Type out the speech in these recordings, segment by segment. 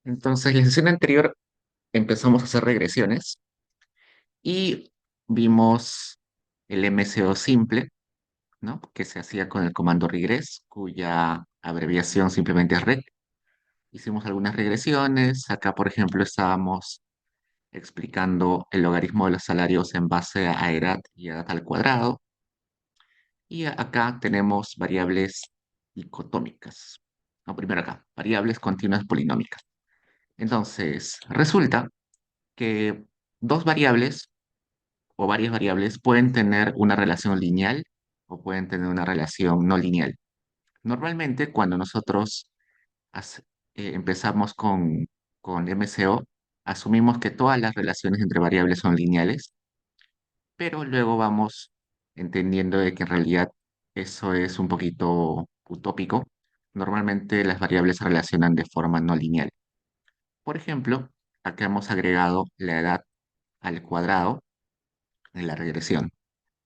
Entonces, la sesión anterior empezamos a hacer regresiones y vimos el MCO simple, ¿no? Que se hacía con el comando regress, cuya abreviación simplemente es reg. Hicimos algunas regresiones. Acá, por ejemplo, estábamos explicando el logaritmo de los salarios en base a edad y edad al cuadrado. Y acá tenemos variables dicotómicas. No, primero acá, variables continuas polinómicas. Entonces, resulta que dos variables o varias variables pueden tener una relación lineal o pueden tener una relación no lineal. Normalmente, cuando nosotros hace- empezamos con MCO, asumimos que todas las relaciones entre variables son lineales, pero luego vamos entendiendo de que en realidad eso es un poquito utópico. Normalmente las variables se relacionan de forma no lineal. Por ejemplo, acá hemos agregado la edad al cuadrado en la regresión.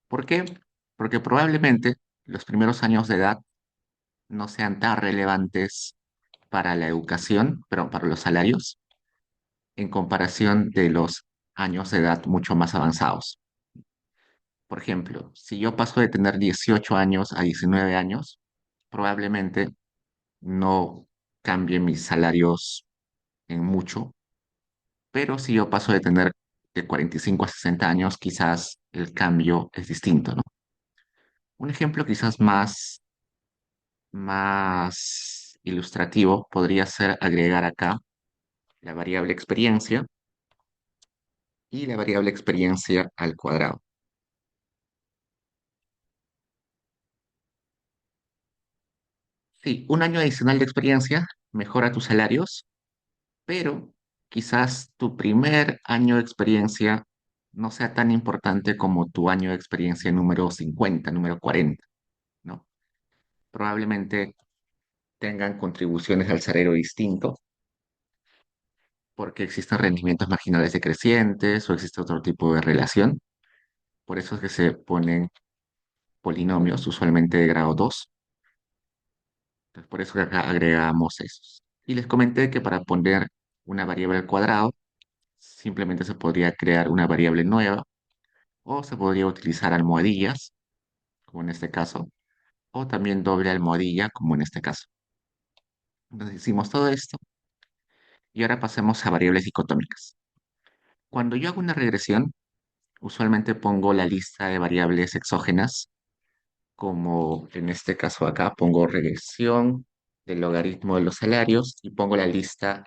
¿Por qué? Porque probablemente los primeros años de edad no sean tan relevantes para la educación, pero para los salarios, en comparación de los años de edad mucho más avanzados. Por ejemplo, si yo paso de tener 18 años a 19 años, probablemente no cambie mis salarios en mucho, pero si yo paso de tener de 45 a 60 años, quizás el cambio es distinto, ¿no? Un ejemplo quizás más ilustrativo podría ser agregar acá la variable experiencia y la variable experiencia al cuadrado. Sí, un año adicional de experiencia mejora tus salarios, pero quizás tu primer año de experiencia no sea tan importante como tu año de experiencia número 50, número 40, ¿no? Probablemente tengan contribuciones al salario distinto porque existen rendimientos marginales decrecientes o existe otro tipo de relación. Por eso es que se ponen polinomios, usualmente de grado 2. Entonces, por eso que acá agregamos esos. Y les comenté que para poner una variable al cuadrado, simplemente se podría crear una variable nueva o se podría utilizar almohadillas, como en este caso, o también doble almohadilla, como en este caso. Entonces hicimos todo esto y ahora pasemos a variables dicotómicas. Cuando yo hago una regresión, usualmente pongo la lista de variables exógenas, como en este caso acá, pongo regresión del logaritmo de los salarios y pongo la lista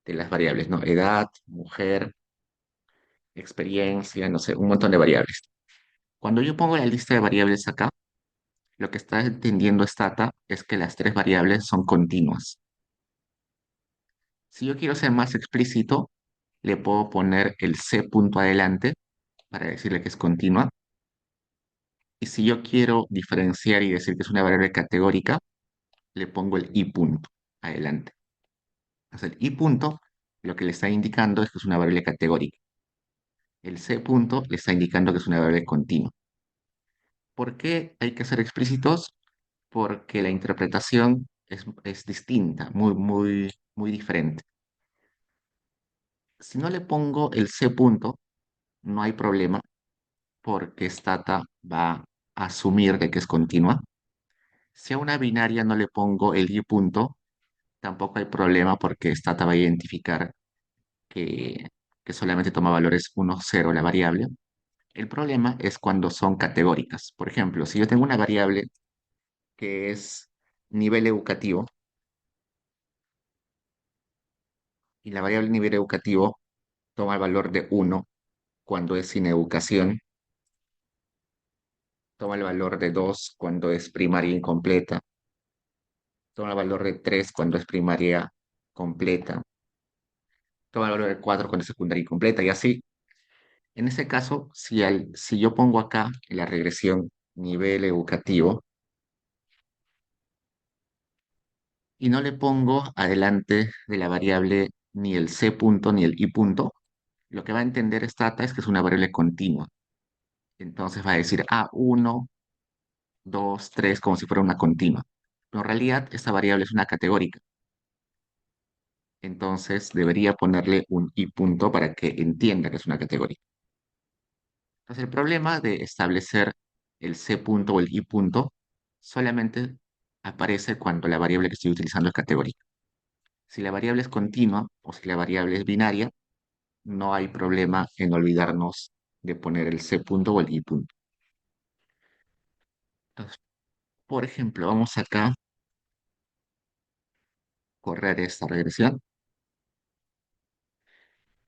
de las variables, ¿no? Edad, mujer, experiencia, no sé, un montón de variables. Cuando yo pongo la lista de variables acá, lo que está entendiendo Stata es que las tres variables son continuas. Si yo quiero ser más explícito, le puedo poner el C punto adelante para decirle que es continua. Y si yo quiero diferenciar y decir que es una variable categórica, le pongo el I punto adelante. Entonces, el I punto lo que le está indicando es que es una variable categórica. El C punto le está indicando que es una variable continua. ¿Por qué hay que ser explícitos? Porque la interpretación es distinta, muy diferente. Si no le pongo el C punto, no hay problema, porque Stata va a asumir de que es continua. Si a una binaria no le pongo el I punto, tampoco hay problema, porque Stata va a identificar que, que solamente toma valores 1, 0 la variable. El problema es cuando son categóricas. Por ejemplo, si yo tengo una variable que es nivel educativo, y la variable nivel educativo toma el valor de 1 cuando es sin educación, toma el valor de 2 cuando es primaria incompleta, toma el valor de 3 cuando es primaria completa, toma el valor de 4 cuando es secundaria incompleta y así. En ese caso, si yo pongo acá en la regresión nivel educativo y no le pongo adelante de la variable ni el C punto ni el I punto, lo que va a entender Stata es que es una variable continua. Entonces va a decir A1, 2, 3, como si fuera una continua. Pero en realidad esta variable es una categórica. entonces debería ponerle un i punto para que entienda que es una categoría. Entonces el problema de establecer el c punto o el i punto solamente aparece cuando la variable que estoy utilizando es categoría. Si la variable es continua o si la variable es binaria, no hay problema en olvidarnos de poner el c punto o el i punto. Entonces, por ejemplo, vamos acá a correr esta regresión.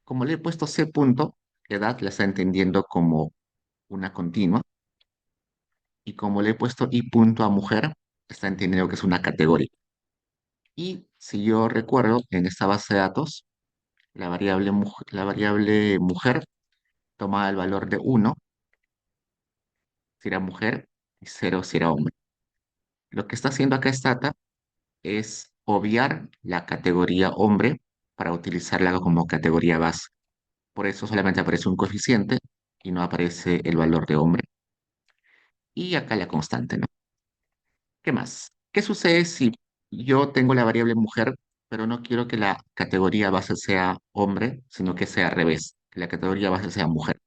Como le he puesto c punto, edad la está entendiendo como una continua. Y como le he puesto i punto a mujer, está entendiendo que es una categoría. Y si yo recuerdo, en esta base de datos, la variable mujer tomaba el valor de 1 si era mujer y 0 si era hombre. Lo que está haciendo acá Stata es obviar la categoría hombre para utilizarla como categoría base. Por eso solamente aparece un coeficiente y no aparece el valor de hombre. Y acá la constante, ¿no? ¿Qué más? ¿Qué sucede si yo tengo la variable mujer, pero no quiero que la categoría base sea hombre, sino que sea al revés, que la categoría base sea mujer?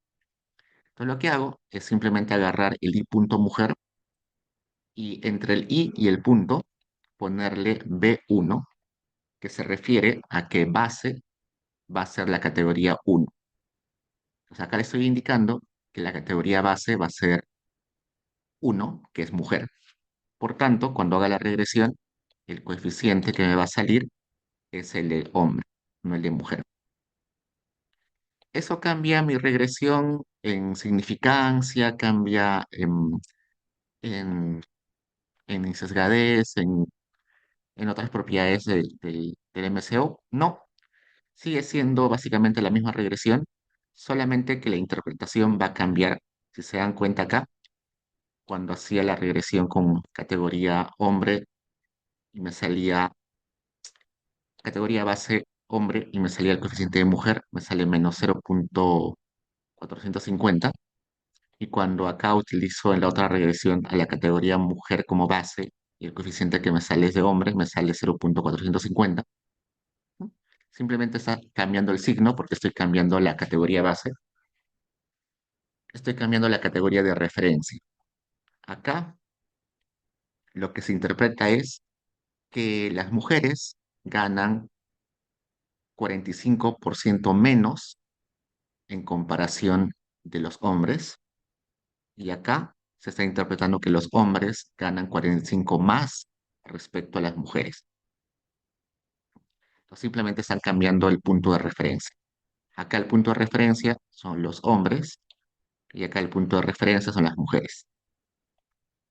Entonces lo que hago es simplemente agarrar el i punto mujer y entre el i y el punto ponerle b1, que se refiere a que base va a ser la categoría 1. Entonces acá le estoy indicando que la categoría base va a ser 1, que es mujer. Por tanto, cuando haga la regresión, el coeficiente que me va a salir es el de hombre, no el de mujer. Eso cambia mi regresión en significancia, cambia en, en insesgadez, en otras propiedades del MCO. No, sigue siendo básicamente la misma regresión, solamente que la interpretación va a cambiar. Si se dan cuenta acá, cuando hacía la regresión con categoría hombre y me salía categoría base hombre y me salía el coeficiente de mujer, me sale menos 0.450. Y cuando acá utilizo en la otra regresión a la categoría mujer como base y el coeficiente que me sale es de hombre, me sale 0.450. ¿No? Simplemente está cambiando el signo porque estoy cambiando la categoría base, estoy cambiando la categoría de referencia. Acá lo que se interpreta es que las mujeres ganan 45% menos en comparación de los hombres, y acá se está interpretando que los hombres ganan 45 más respecto a las mujeres. Entonces simplemente están cambiando el punto de referencia. Acá el punto de referencia son los hombres y acá el punto de referencia son las mujeres.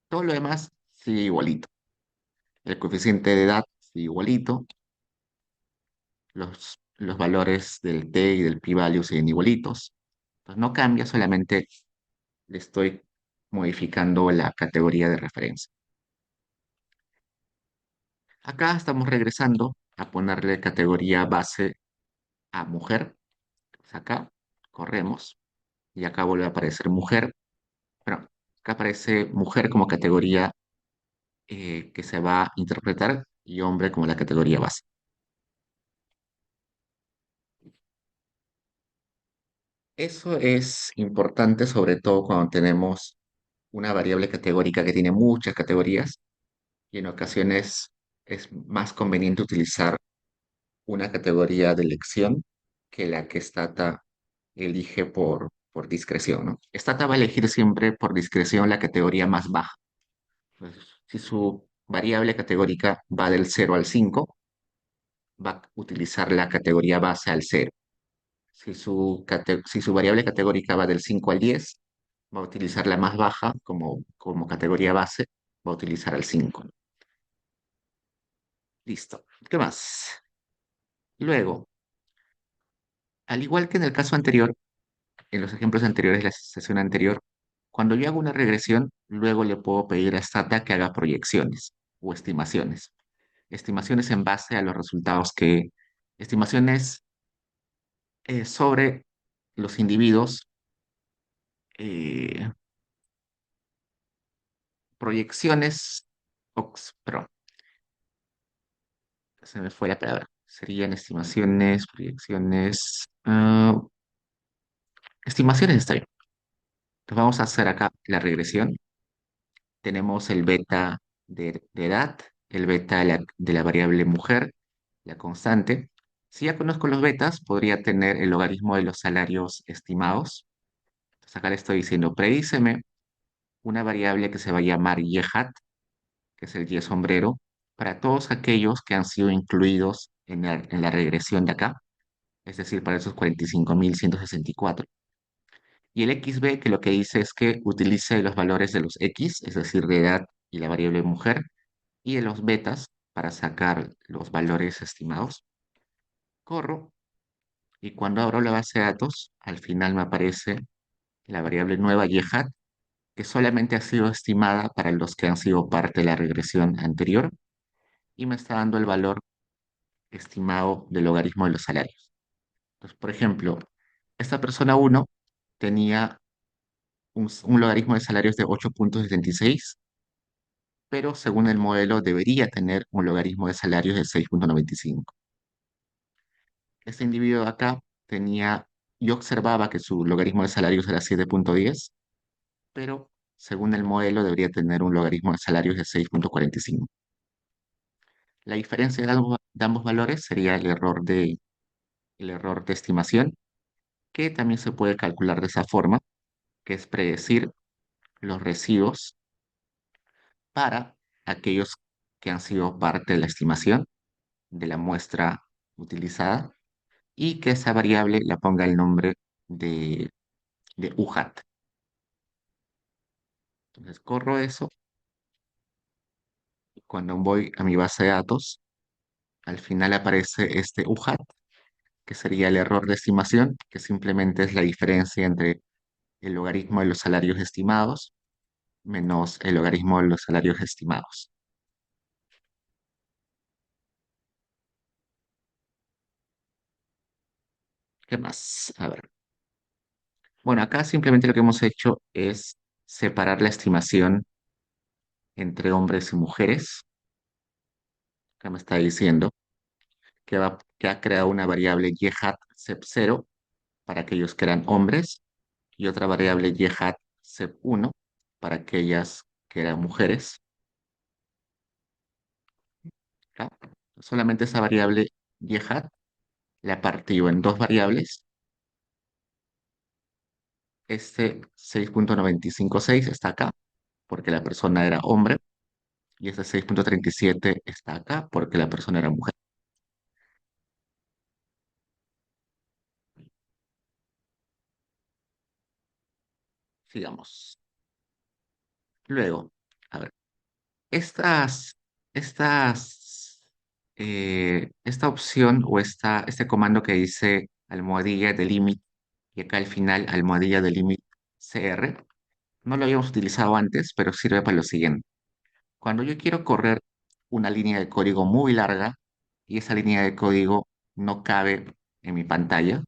Todo lo demás sigue igualito. El coeficiente de edad sigue igualito, los valores del t y del p-value siguen igualitos. Entonces no cambia, solamente le estoy modificando la categoría de referencia. Acá estamos regresando a ponerle categoría base a mujer. Pues acá corremos y acá vuelve a aparecer mujer. Pero acá aparece mujer como categoría que se va a interpretar y hombre como la categoría base. Eso es importante sobre todo cuando tenemos una variable categórica que tiene muchas categorías y en ocasiones es más conveniente utilizar una categoría de elección que la que Stata elige por discreción, ¿no? Stata va a elegir siempre por discreción la categoría más baja. Entonces, si su variable categórica va del 0 al 5, va a utilizar la categoría base al 0. Si su variable categórica va del 5 al 10, va a utilizar la más baja como categoría base, va a utilizar al 5. Listo. ¿Qué más? Luego, al igual que en el caso anterior, en los ejemplos anteriores de la sesión anterior, cuando yo hago una regresión, luego le puedo pedir a Stata que haga proyecciones o estimaciones. Estimaciones en base a los resultados estimaciones sobre los individuos, eh, proyecciones, perdón, se me fue la palabra. Serían estimaciones, proyecciones. Estimaciones está bien. Entonces vamos a hacer acá la regresión. Tenemos el beta de edad, el beta de la variable mujer, la constante. Si ya conozco los betas, podría tener el logaritmo de los salarios estimados. Entonces acá le estoy diciendo, predíceme una variable que se va a llamar y hat, que es el y sombrero, para todos aquellos que han sido incluidos en la regresión de acá, es decir, para esos 45.164. Y el XB, que lo que dice es que utilice los valores de los X, es decir, de edad y la variable mujer, y de los betas para sacar los valores estimados. Corro y cuando abro la base de datos, al final me aparece la variable nueva y hat, que solamente ha sido estimada para los que han sido parte de la regresión anterior y me está dando el valor estimado del logaritmo de los salarios. Entonces, por ejemplo, esta persona uno tenía un logaritmo de salarios de 8,76, pero según el modelo debería tener un logaritmo de salarios de 6,95. Este individuo de acá tenía, yo observaba que su logaritmo de salarios era 7,10, pero según el modelo debería tener un logaritmo de salarios de 6,45. La diferencia de ambos valores sería el error de estimación, que también se puede calcular de esa forma, que es predecir los residuos para aquellos que han sido parte de la estimación de la muestra utilizada y que esa variable la ponga el nombre de, de UHAT. Entonces corro eso y cuando voy a mi base de datos, al final aparece este UHAT, que sería el error de estimación, que simplemente es la diferencia entre el logaritmo de los salarios estimados menos el logaritmo de los salarios estimados. ¿Qué más? A ver. Bueno, acá simplemente lo que hemos hecho es separar la estimación entre hombres y mujeres. Acá me está diciendo que ha creado una variable yhat sep0 para aquellos que eran hombres y otra variable yhat sep1 para aquellas que eran mujeres. ¿Ya? Solamente esa variable yhat la partió en dos variables. Este 6,956 está acá porque la persona era hombre y este 6,37 está acá porque la persona era mujer. Sigamos. Luego, a ver, estas, estas, esta opción o este comando que dice almohadilla de limit y acá al final almohadilla de limit cr, no lo habíamos utilizado antes, pero sirve para lo siguiente. Cuando yo quiero correr una línea de código muy larga y esa línea de código no cabe en mi pantalla,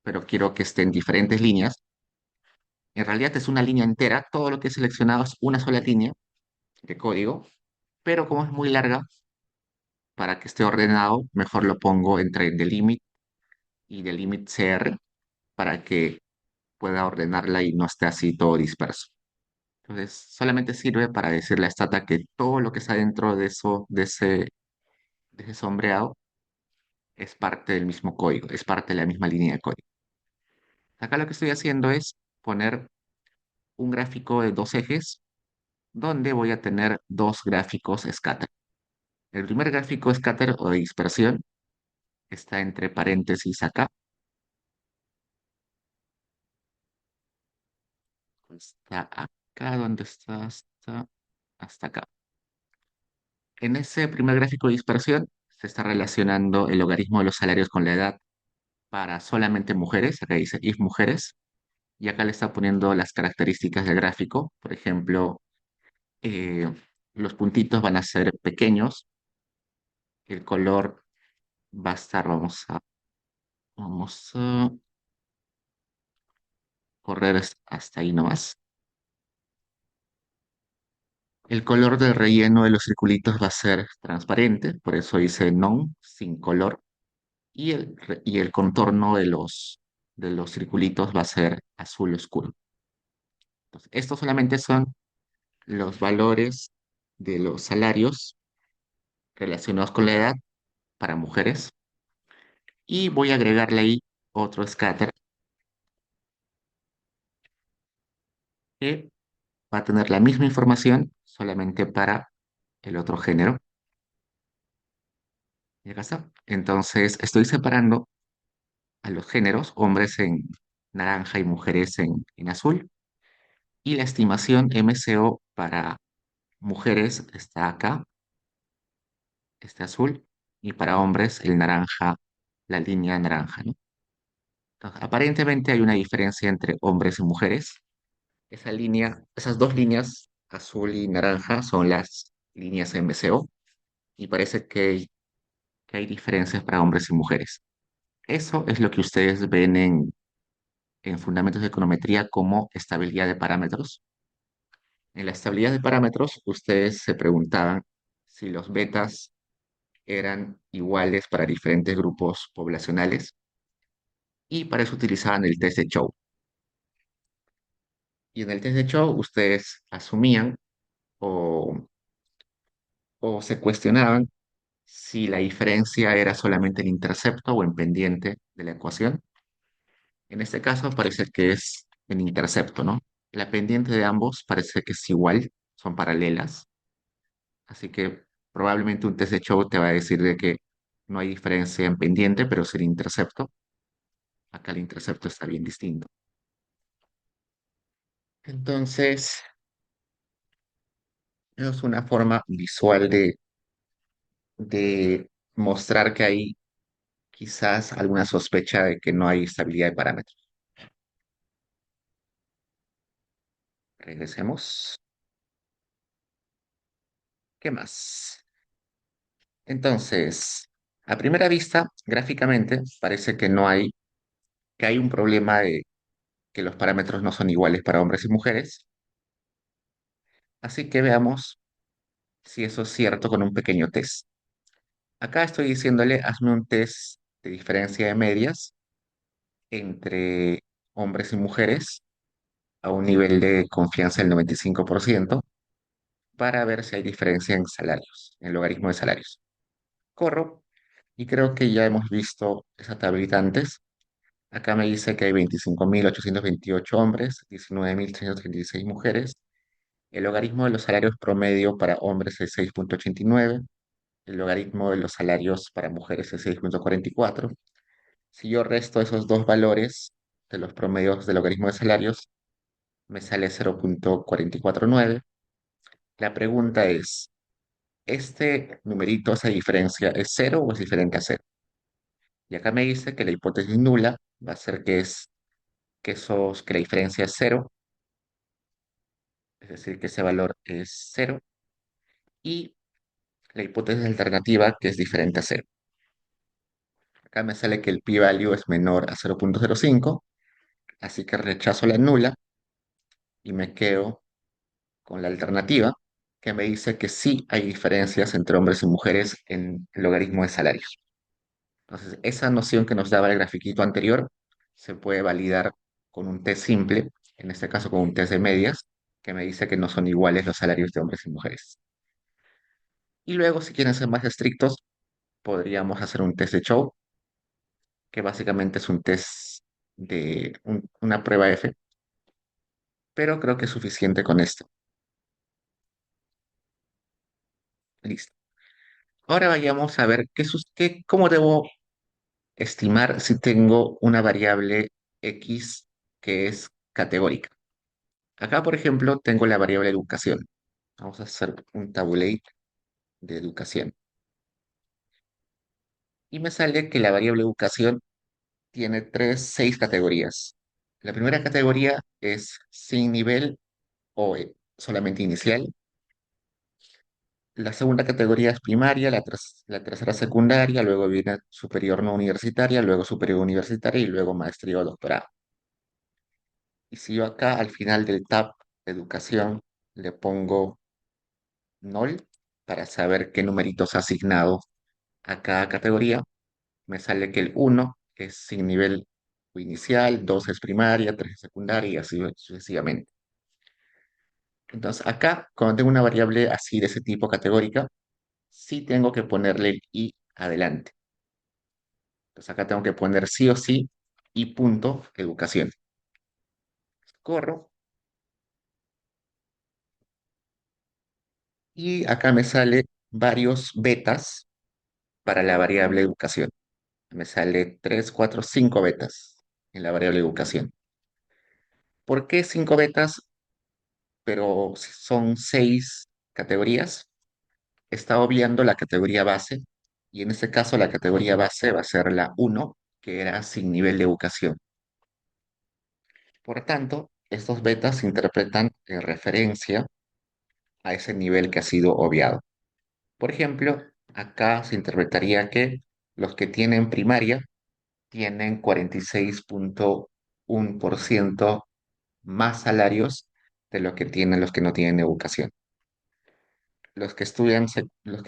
pero quiero que esté en diferentes líneas, en realidad es una línea entera, todo lo que he seleccionado es una sola línea de código, pero como es muy larga, para que esté ordenado, mejor lo pongo entre delimit y delimit cr para que pueda ordenarla y no esté así todo disperso. Entonces, solamente sirve para decirle a Stata que todo lo que está dentro de eso, de ese sombreado, es parte del mismo código, es parte de la misma línea de código. Acá lo que estoy haciendo es poner un gráfico de dos ejes donde voy a tener dos gráficos scatter. El primer gráfico scatter o de dispersión está entre paréntesis acá, está acá donde está, hasta acá. En ese primer gráfico de dispersión se está relacionando el logaritmo de los salarios con la edad para solamente mujeres, acá dice if mujeres, y acá le está poniendo las características del gráfico, por ejemplo, eh, los puntitos van a ser pequeños, el color va a estar, vamos a correr hasta ahí nomás. El color del relleno de los circulitos va a ser transparente, por eso dice non, sin color. Y el contorno de los circulitos va a ser azul oscuro. Entonces, estos solamente son los valores de los salarios relacionados con la edad para mujeres. Y voy a agregarle ahí otro scatter que va a tener la misma información solamente para el otro género. Y acá está. Entonces, estoy separando a los géneros, hombres en naranja y mujeres en azul. Y la estimación MCO para mujeres está acá, este azul, y para hombres el naranja, la línea naranja, ¿no? Entonces, aparentemente hay una diferencia entre hombres y mujeres. Esa línea, esas dos líneas, azul y naranja, son las líneas MCO y parece que hay diferencias para hombres y mujeres. Eso es lo que ustedes ven en fundamentos de econometría como estabilidad de parámetros. En la estabilidad de parámetros, ustedes se preguntaban si los betas eran iguales para diferentes grupos poblacionales y para eso utilizaban el test de Chow. Y en el test de Chow ustedes asumían o, o se cuestionaban si la diferencia era solamente en intercepto o en pendiente de la ecuación. En este caso parece que es en intercepto, ¿no? La pendiente de ambos parece que es igual, son paralelas, así que probablemente un test de Chow te va a decir de que no hay diferencia en pendiente, pero sí en intercepto. Acá el intercepto está bien distinto. Entonces, es una forma visual de mostrar que hay quizás alguna sospecha de que no hay estabilidad de parámetros. Regresemos. ¿Qué más? Entonces, a primera vista, gráficamente, parece que no hay, que hay un problema de que los parámetros no son iguales para hombres y mujeres. Así que veamos si eso es cierto con un pequeño test. Acá estoy diciéndole, hazme un test de diferencia de medias entre hombres y mujeres a un nivel de confianza del 95% para ver si hay diferencia en salarios, en logaritmo de salarios. Corro y creo que ya hemos visto esa tablita antes. Acá me dice que hay 25.828 hombres, 19.336 mujeres. El logaritmo de los salarios promedio para hombres es 6,89. El logaritmo de los salarios para mujeres es 6,44. Si yo resto esos dos valores de los promedios del logaritmo de salarios, me sale 0,449. La pregunta es, ¿este numerito, esa diferencia, es cero o es diferente a cero? Y acá me dice que la hipótesis nula va a ser que la diferencia es cero, es decir, que ese valor es cero, y la hipótesis alternativa que es diferente a cero. Acá me sale que el p-value es menor a 0,05, así que rechazo la nula y me quedo con la alternativa que me dice que sí hay diferencias entre hombres y mujeres en el logaritmo de salarios. Entonces, esa noción que nos daba el grafiquito anterior se puede validar con un test simple, en este caso con un test de medias, que me dice que no son iguales los salarios de hombres y mujeres. Y luego, si quieren ser más estrictos, podríamos hacer un test de Chow, que básicamente es un test de una prueba F, pero creo que es suficiente con esto. Listo. Ahora vayamos a ver cómo debo estimar si tengo una variable X que es categórica. Acá, por ejemplo, tengo la variable educación. Vamos a hacer un tabulate de educación. Y me sale que la variable educación tiene seis categorías. La primera categoría es sin nivel o solamente inicial. La segunda categoría es primaria, la tercera secundaria, luego viene superior no universitaria, luego superior universitaria y luego maestría o doctorado. Y si yo acá al final del tab de educación le pongo null para saber qué numeritos ha asignado a cada categoría. Me sale que el uno es sin nivel inicial, 2 es primaria, 3 es secundaria y así sucesivamente. Entonces acá, cuando tengo una variable así de ese tipo categórica, sí tengo que ponerle el i adelante. Entonces acá tengo que poner sí o sí i punto educación. Corro y acá me sale varios betas para la variable educación. Me sale 3, 4, 5 betas en la variable educación. ¿Por qué 5 betas? Pero si son 6 categorías. Está obviando la categoría base y en este caso la categoría base va a ser la uno que era sin nivel de educación. Por tanto, estos betas se interpretan en referencia a ese nivel que ha sido obviado. Por ejemplo, acá se interpretaría que los que tienen primaria tienen 46,1% más salarios de lo que tienen los que no tienen educación. Los que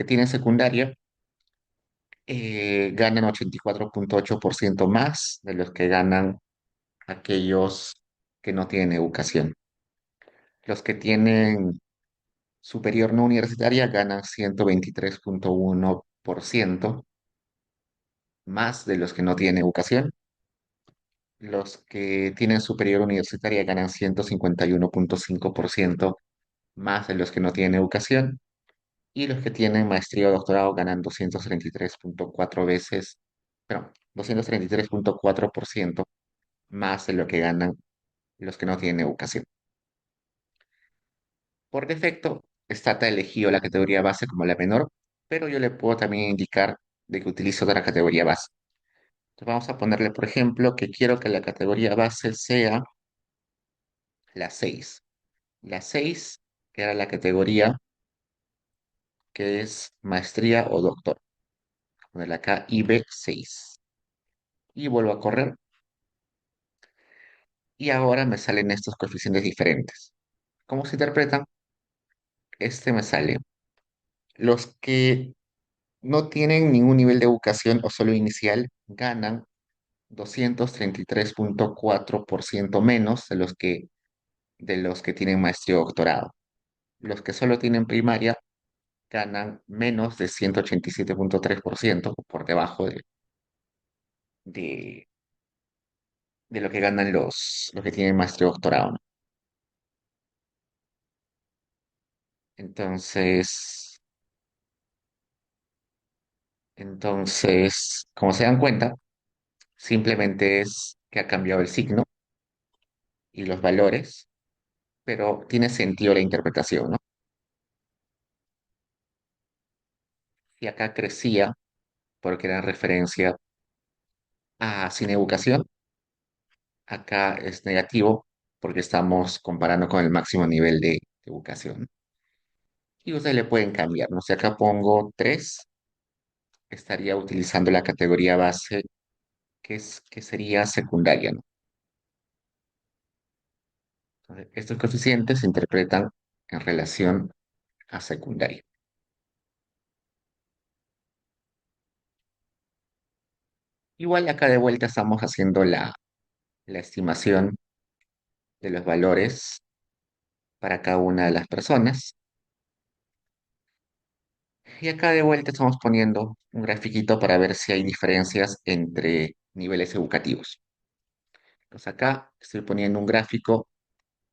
tienen secundaria ganan 84,8% más de los que ganan aquellos que no tienen educación. Los que tienen superior no universitaria ganan 123,1% más de los que no tienen educación. Los que tienen superior universitaria ganan 151,5% más de los que no tienen educación. Y los que tienen maestría o doctorado ganan 233,4 veces, perdón, 233,4% más de lo que ganan los que no tienen educación. Por defecto, Stata elegido la categoría base como la menor, pero yo le puedo también indicar de que utilizo otra categoría base. Entonces vamos a ponerle, por ejemplo, que quiero que la categoría base sea la 6. La 6 era la categoría que es maestría o doctor. Ponerle acá IB6. Y vuelvo a correr. Y ahora me salen estos coeficientes diferentes. ¿Cómo se interpretan? Este me sale. Los que no tienen ningún nivel de educación o solo inicial ganan 233,4% menos de los que tienen maestría o doctorado. Los que solo tienen primaria ganan menos de 187,3% por debajo de, de lo que ganan los que tienen maestría o doctorado, ¿no? Entonces, como se dan cuenta, simplemente es que ha cambiado el signo y los valores, pero tiene sentido la interpretación, ¿no? Y acá crecía porque era en referencia a sin educación. Acá es negativo porque estamos comparando con el máximo nivel de educación. Y ustedes le pueden cambiar, ¿no? Si acá pongo 3 estaría utilizando la categoría base que sería secundaria, ¿no? Entonces, estos coeficientes se interpretan en relación a secundaria. Igual acá de vuelta estamos haciendo la estimación de los valores para cada una de las personas. Y acá de vuelta estamos poniendo un grafiquito para ver si hay diferencias entre niveles educativos. Entonces acá estoy poniendo un gráfico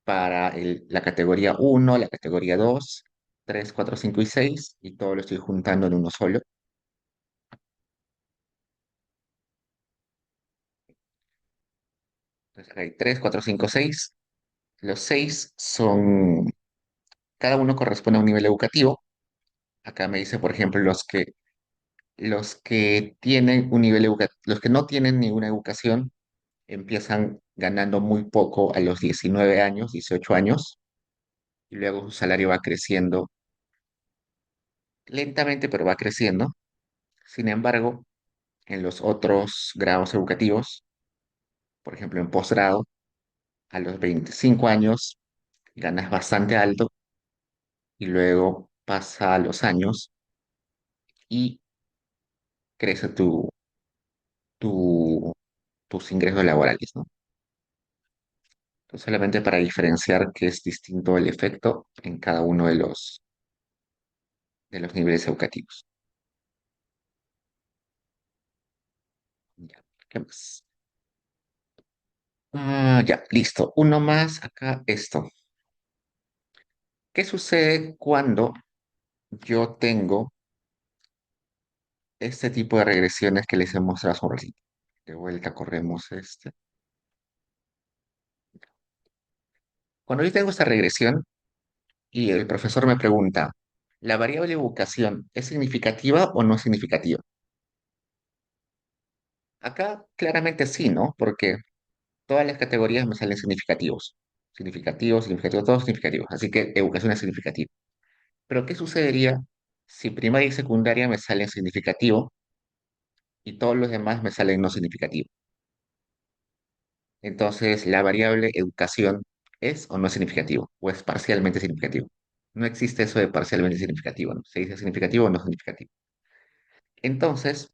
para la categoría uno, la categoría 2, 3, 4, 5 y 6 y todo lo estoy juntando en uno solo. Entonces acá hay 3, 4, 5, 6. Los 6 son, cada uno corresponde a un nivel educativo. Acá me dice, por ejemplo, los que tienen un nivel educativo, los que no tienen ninguna educación empiezan ganando muy poco a los 19 años, 18 años, y luego su salario va creciendo lentamente, pero va creciendo. Sin embargo, en los otros grados educativos, por ejemplo, en posgrado, a los 25 años ganas bastante alto y luego pasa los años y crece tu, tus ingresos laborales, ¿no? Entonces, solamente para diferenciar que es distinto el efecto en cada uno de los niveles educativos. Ya, ¿qué más? Ya, listo. Uno más acá, esto. ¿Qué sucede cuando yo tengo este tipo de regresiones que les he mostrado sobre el sitio? De vuelta corremos este. Cuando yo tengo esta regresión y el profesor me pregunta, ¿la variable vocación es significativa o no es significativa? Acá claramente sí, ¿no? Porque todas las categorías me salen significativos. Significativos, significativos, todos significativos. Así que educación es significativa. Pero ¿qué sucedería si primaria y secundaria me salen significativo y todos los demás me salen no significativo? Entonces, la variable educación es o no es significativo, o es parcialmente significativo. No existe eso de parcialmente significativo, ¿no? Se dice significativo o no significativo. Entonces,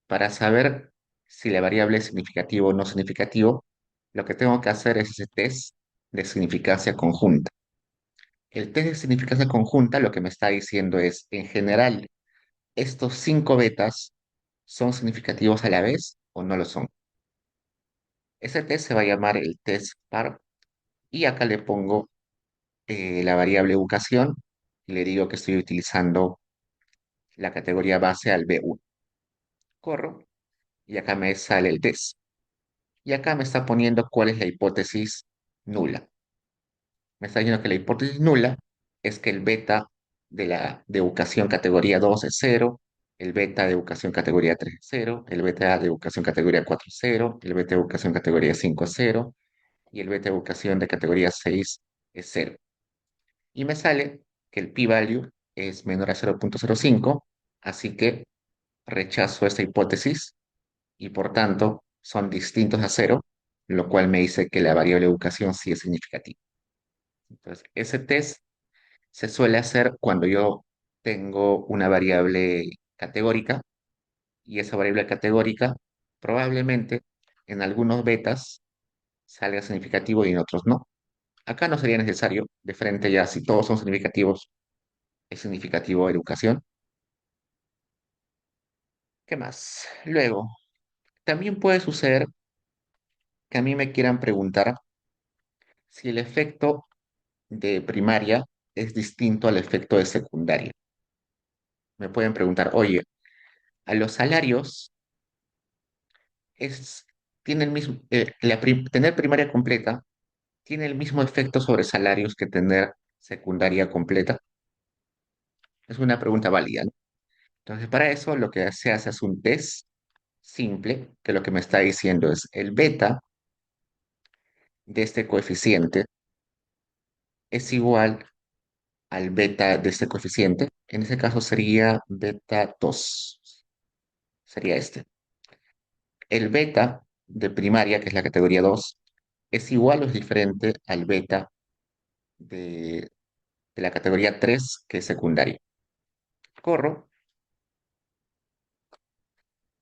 para saber si la variable es significativo o no significativo, lo que tengo que hacer es ese test de significancia conjunta. El test de significancia conjunta lo que me está diciendo es, en general, ¿estos cinco betas son significativos a la vez o no lo son? Ese test se va a llamar el test PAR y acá le pongo la variable educación y le digo que estoy utilizando la categoría base al B1. Corro y acá me sale el test. Y acá me está poniendo cuál es la hipótesis nula. Me está diciendo que la hipótesis nula es que el beta de educación categoría 2 es cero, el beta de educación categoría 3 es cero, el beta de educación categoría 4 es cero, el beta de educación categoría 5 es cero y el beta de educación de categoría 6 es cero. Y me sale que el p-value es menor a 0,05, así que rechazo esta hipótesis y por tanto son distintos a cero, lo cual me dice que la variable educación sí es significativa. Entonces, ese test se suele hacer cuando yo tengo una variable categórica y esa variable categórica probablemente en algunos betas salga significativo y en otros no. Acá no sería necesario, de frente ya si todos son significativos, es significativo educación. ¿Qué más? Luego, también puede suceder que a mí me quieran preguntar si el efecto de primaria es distinto al efecto de secundaria. Me pueden preguntar, oye, a los salarios es, tiene el mismo, tener primaria completa tiene el mismo efecto sobre salarios que tener secundaria completa. Es una pregunta válida, ¿no? Entonces, para eso lo que se hace es un test simple, que lo que me está diciendo es el beta de este coeficiente es igual al beta de este coeficiente. En ese caso sería beta 2. Sería este. El beta de primaria, que es la categoría 2, es igual o es diferente al beta de, de la categoría 3, que es secundaria. Corro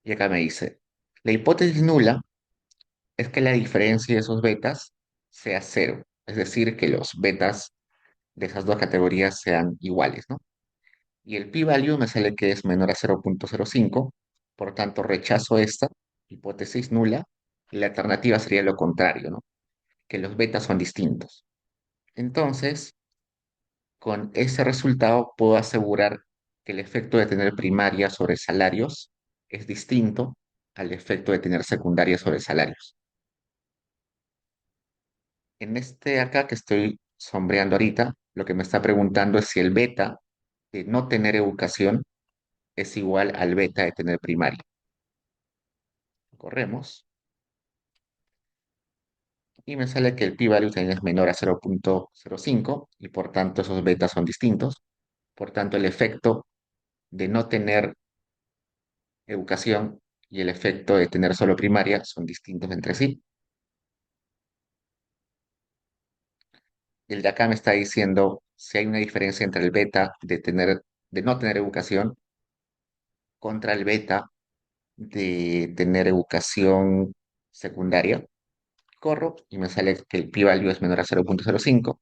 y acá me dice, la hipótesis nula es que la diferencia de esos betas sea cero. Es decir, que los betas de esas dos categorías sean iguales, ¿no? Y el p-value me sale que es menor a 0,05, por tanto rechazo esta hipótesis nula y la alternativa sería lo contrario, ¿no? Que los betas son distintos. Entonces, con ese resultado puedo asegurar que el efecto de tener primaria sobre salarios es distinto al efecto de tener secundaria sobre salarios. En este acá que estoy sombreando ahorita, lo que me está preguntando es si el beta de no tener educación es igual al beta de tener primaria. Corremos y me sale que el p-value también es menor a 0,05 y por tanto esos betas son distintos. Por tanto, el efecto de no tener educación y el efecto de tener solo primaria son distintos entre sí. El de acá me está diciendo si hay una diferencia entre el beta de no tener educación contra el beta de tener educación secundaria. Corro y me sale que el p-value es menor a 0,05.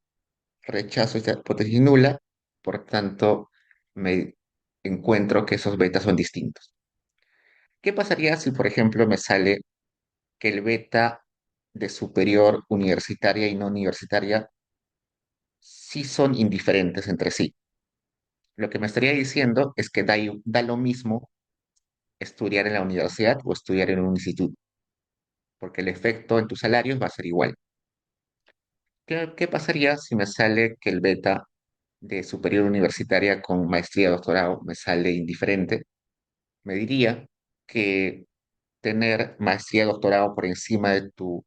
Rechazo esta hipótesis nula, por tanto, me encuentro que esos betas son distintos. ¿Qué pasaría si, por ejemplo, me sale que el beta de superior universitaria y no universitaria sí son indiferentes entre sí? Lo que me estaría diciendo es que da lo mismo estudiar en la universidad o estudiar en un instituto, porque el efecto en tus salarios va a ser igual. ¿Qué pasaría si me sale que el beta de superior universitaria con maestría, doctorado, me sale indiferente? Me diría que tener maestría, doctorado por encima de tu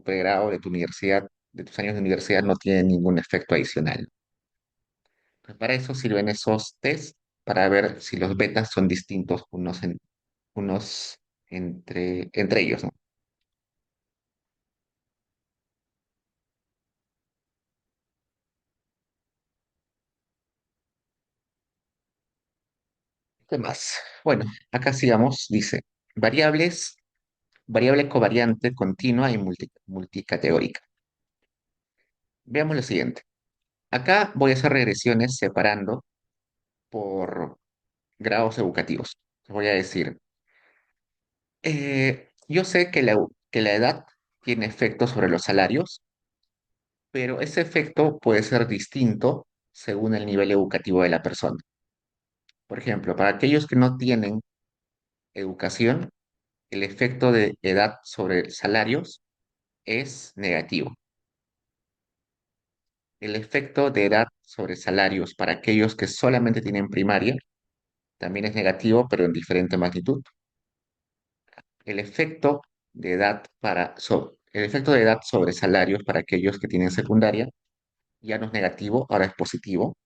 pregrado, de tu universidad, de tus años de universidad, no tiene ningún efecto adicional. Pues para eso sirven esos test, para ver si los betas son distintos unos entre ellos, ¿no? ¿Qué más? Bueno, acá sigamos, dice, variable covariante continua y multicategórica. Veamos lo siguiente. Acá voy a hacer regresiones separando por grados educativos. Voy a decir, yo sé que que la edad tiene efecto sobre los salarios, pero ese efecto puede ser distinto según el nivel educativo de la persona. Por ejemplo, para aquellos que no tienen educación, el efecto de edad sobre salarios es negativo. El efecto de edad sobre salarios para aquellos que solamente tienen primaria también es negativo, pero en diferente magnitud. El efecto de edad sobre salarios para aquellos que tienen secundaria ya no es negativo, ahora es positivo.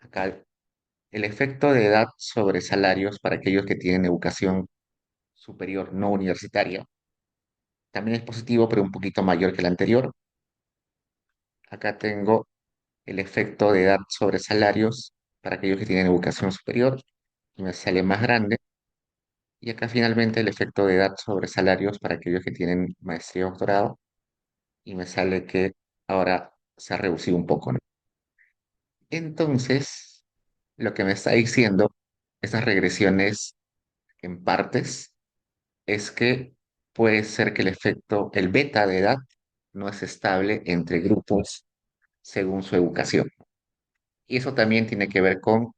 Acá el efecto de edad sobre salarios para aquellos que tienen educación superior no universitaria también es positivo, pero un poquito mayor que el anterior. Acá tengo el efecto de edad sobre salarios para aquellos que tienen educación superior y me sale más grande. Y acá finalmente el efecto de edad sobre salarios para aquellos que tienen maestría o doctorado y me sale que ahora se ha reducido un poco, ¿no? Entonces, lo que me está diciendo esas regresiones en partes es que puede ser que el beta de edad no es estable entre grupos según su educación. Y eso también tiene que ver con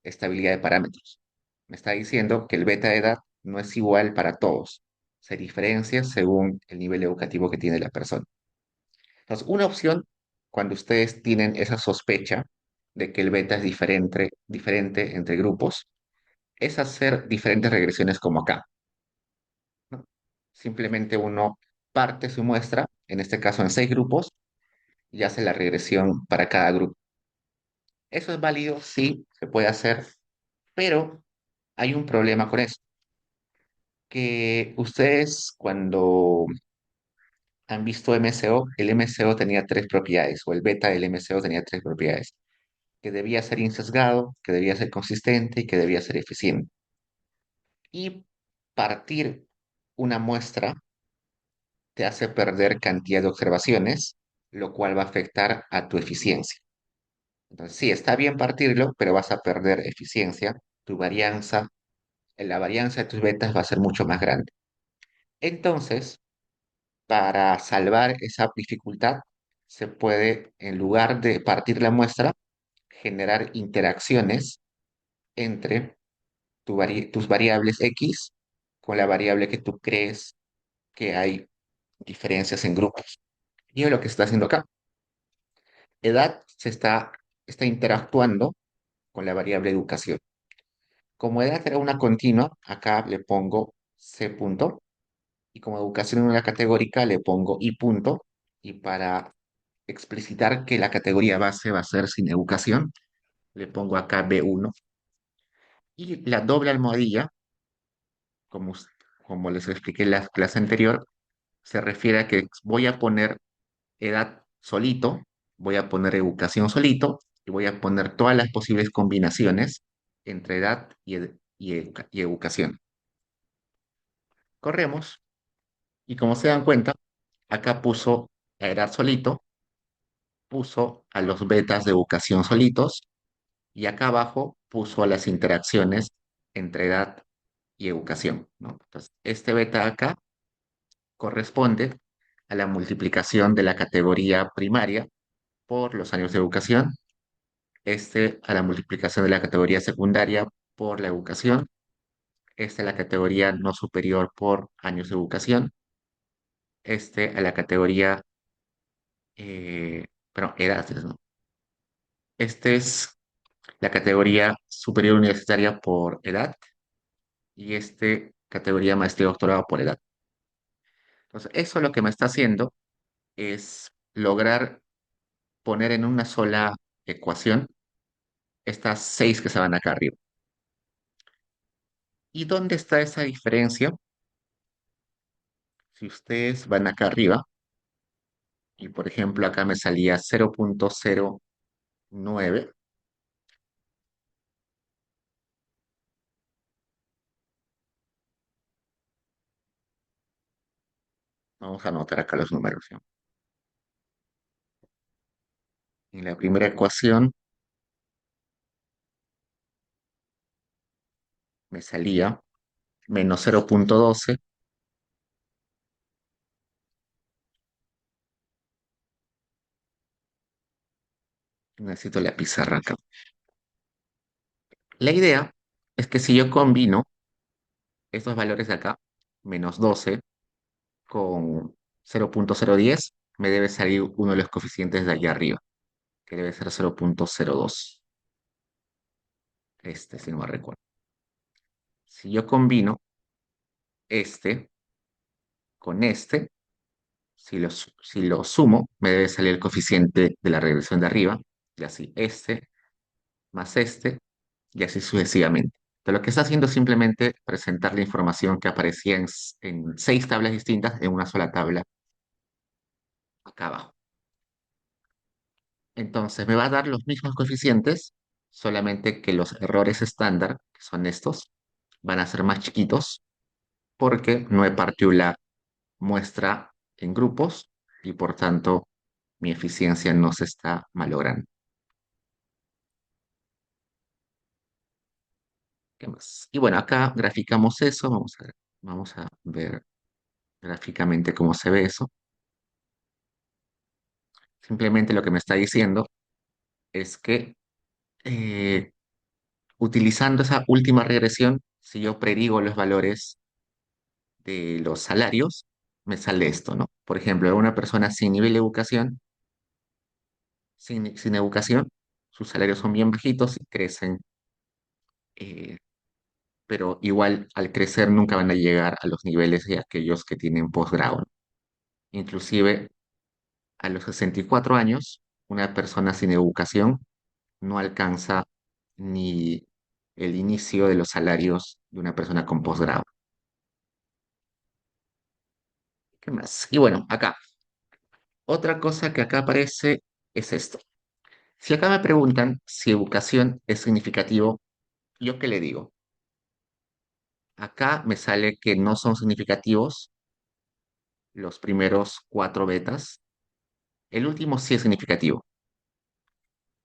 estabilidad de parámetros. Me está diciendo que el beta de edad no es igual para todos. Se diferencia según el nivel educativo que tiene la persona. Entonces, una opción, cuando ustedes tienen esa sospecha de que el beta es diferente entre grupos, es hacer diferentes regresiones como acá, ¿no? Simplemente uno parte su muestra, en este caso en 6 grupos, y hace la regresión para cada grupo. Eso es válido, sí, se puede hacer, pero hay un problema con eso, que ustedes cuando han visto MCO, el MCO tenía 3 propiedades, o el beta del MCO tenía 3 propiedades, que debía ser insesgado, que debía ser consistente y que debía ser eficiente. Y partir una muestra te hace perder cantidad de observaciones, lo cual va a afectar a tu eficiencia. Entonces, sí, está bien partirlo, pero vas a perder eficiencia. Tu varianza, la varianza de tus betas va a ser mucho más grande. Entonces, para salvar esa dificultad, se puede, en lugar de partir la muestra, generar interacciones entre tus variables X con la variable que tú crees que hay diferencias en grupos. Y es lo que se está haciendo acá. Edad está interactuando con la variable educación. Como edad era una continua, acá le pongo C punto, y como educación en una categórica le pongo I punto, y para explicitar que la categoría base va a ser sin educación, le pongo acá B1. Y la doble almohadilla, como, como les expliqué en la clase anterior, se refiere a que voy a poner edad solito, voy a poner educación solito y voy a poner todas las posibles combinaciones entre edad y educación. Corremos y como se dan cuenta, acá puso a edad solito, puso a los betas de educación solitos y acá abajo puso a las interacciones entre edad y educación, ¿no? Entonces, este beta acá corresponde a la multiplicación de la categoría primaria por los años de educación, este a la multiplicación de la categoría secundaria por la educación, este a la categoría no superior por años de educación, este a la categoría, perdón, edades, ¿no? Este es la categoría superior universitaria por edad y este categoría maestría y doctorado por edad. Entonces, eso lo que me está haciendo es lograr poner en una sola ecuación estas seis que se van acá arriba. ¿Y dónde está esa diferencia? Si ustedes van acá arriba, y por ejemplo acá me salía 0,09, vamos a anotar acá los números, ¿no? En la primera ecuación me salía menos 0,12, necesito la pizarra acá. La idea es que si yo combino estos valores de acá, menos 12 con 0,010, me debe salir uno de los coeficientes de allá arriba, que debe ser 0,02. Este, si no me recuerdo. Si yo combino este con este, si lo sumo, me debe salir el coeficiente de la regresión de arriba, y así este más este, y así sucesivamente. Entonces, lo que está haciendo es simplemente presentar la información que aparecía en seis tablas distintas en una sola tabla acá abajo. Entonces, me va a dar los mismos coeficientes, solamente que los errores estándar, que son estos, van a ser más chiquitos porque no he partido la muestra en grupos y por tanto mi eficiencia no se está malogrando. ¿Qué más? Y bueno, acá graficamos eso, vamos a ver gráficamente cómo se ve eso. Simplemente lo que me está diciendo es que eh, utilizando esa última regresión, si yo predigo los valores de los salarios, me sale esto, ¿no? Por ejemplo, una persona sin nivel de educación, sin educación, sus salarios son bien bajitos y crecen, eh, pero igual al crecer nunca van a llegar a los niveles de aquellos que tienen posgrado, ¿no? Inclusive a los 64 años, una persona sin educación no alcanza ni el inicio de los salarios de una persona con posgrado. ¿Qué más? Y bueno, acá, otra cosa que acá aparece es esto. Si acá me preguntan si educación es significativo, ¿yo qué le digo? Acá me sale que no son significativos los primeros cuatro betas. El último sí es significativo,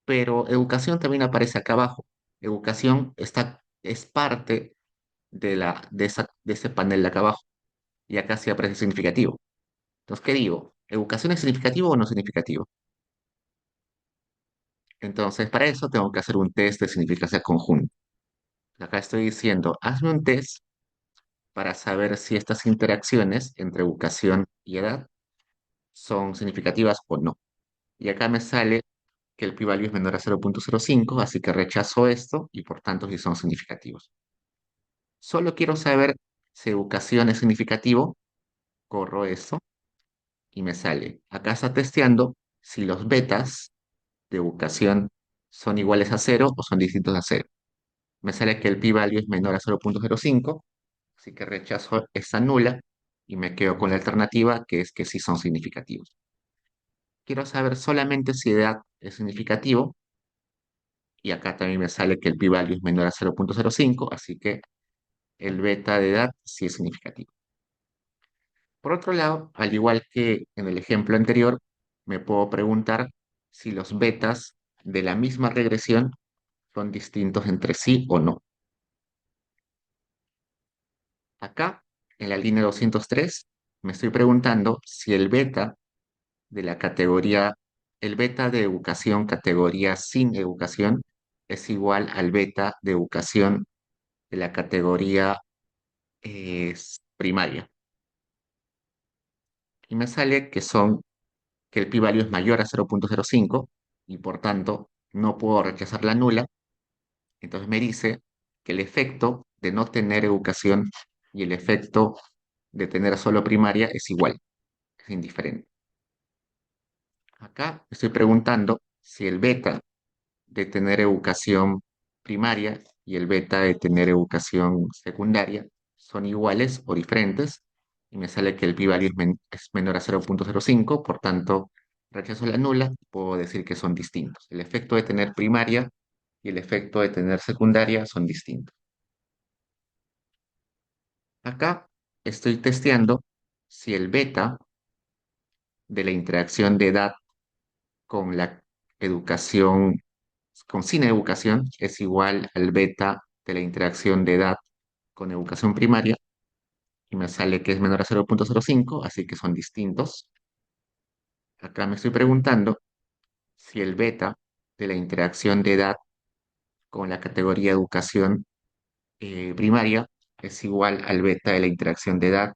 pero educación también aparece acá abajo. Educación es parte de ese panel de acá abajo y acá sí aparece significativo. Entonces, ¿qué digo? ¿Educación es significativo o no significativo? Entonces, para eso tengo que hacer un test de significancia conjunta. Acá estoy diciendo, hazme un test para saber si estas interacciones entre educación y edad son significativas o no. Y acá me sale que el p-value es menor a 0,05, así que rechazo esto y por tanto si son significativos. Solo quiero saber si educación es significativo, corro eso y me sale. Acá está testeando si los betas de educación son iguales a cero o son distintos a cero. Me sale que el p-value es menor a 0,05, así que rechazo esa nula y me quedo con la alternativa que es que sí son significativos. quiero saber solamente si edad es significativo, y acá también me sale que el p-value es menor a 0,05, así que el beta de edad sí es significativo. Por otro lado, al igual que en el ejemplo anterior, me puedo preguntar si los betas de la misma regresión son distintos entre sí o no. Acá, en la línea 203, me estoy preguntando si el beta de educación categoría sin educación es igual al beta de educación de la categoría primaria. Y me sale que el p-value es mayor a 0,05 y por tanto no puedo rechazar la nula. Entonces me dice que el efecto de no tener educación y el efecto de tener solo primaria es igual, es indiferente. Acá estoy preguntando si el beta de tener educación primaria y el beta de tener educación secundaria son iguales o diferentes. Y me sale que el p-value es menor a 0,05, por tanto, rechazo la nula, puedo decir que son distintos. El efecto de tener primaria y el efecto de tener secundaria son distintos. Acá estoy testeando si el beta de la interacción de edad con la educación, con sin educación, es igual al beta de la interacción de edad con educación primaria, y me sale que es menor a 0,05, así que son distintos. Acá me estoy preguntando si el beta de la interacción de edad con la categoría educación primaria es igual al beta de la interacción de edad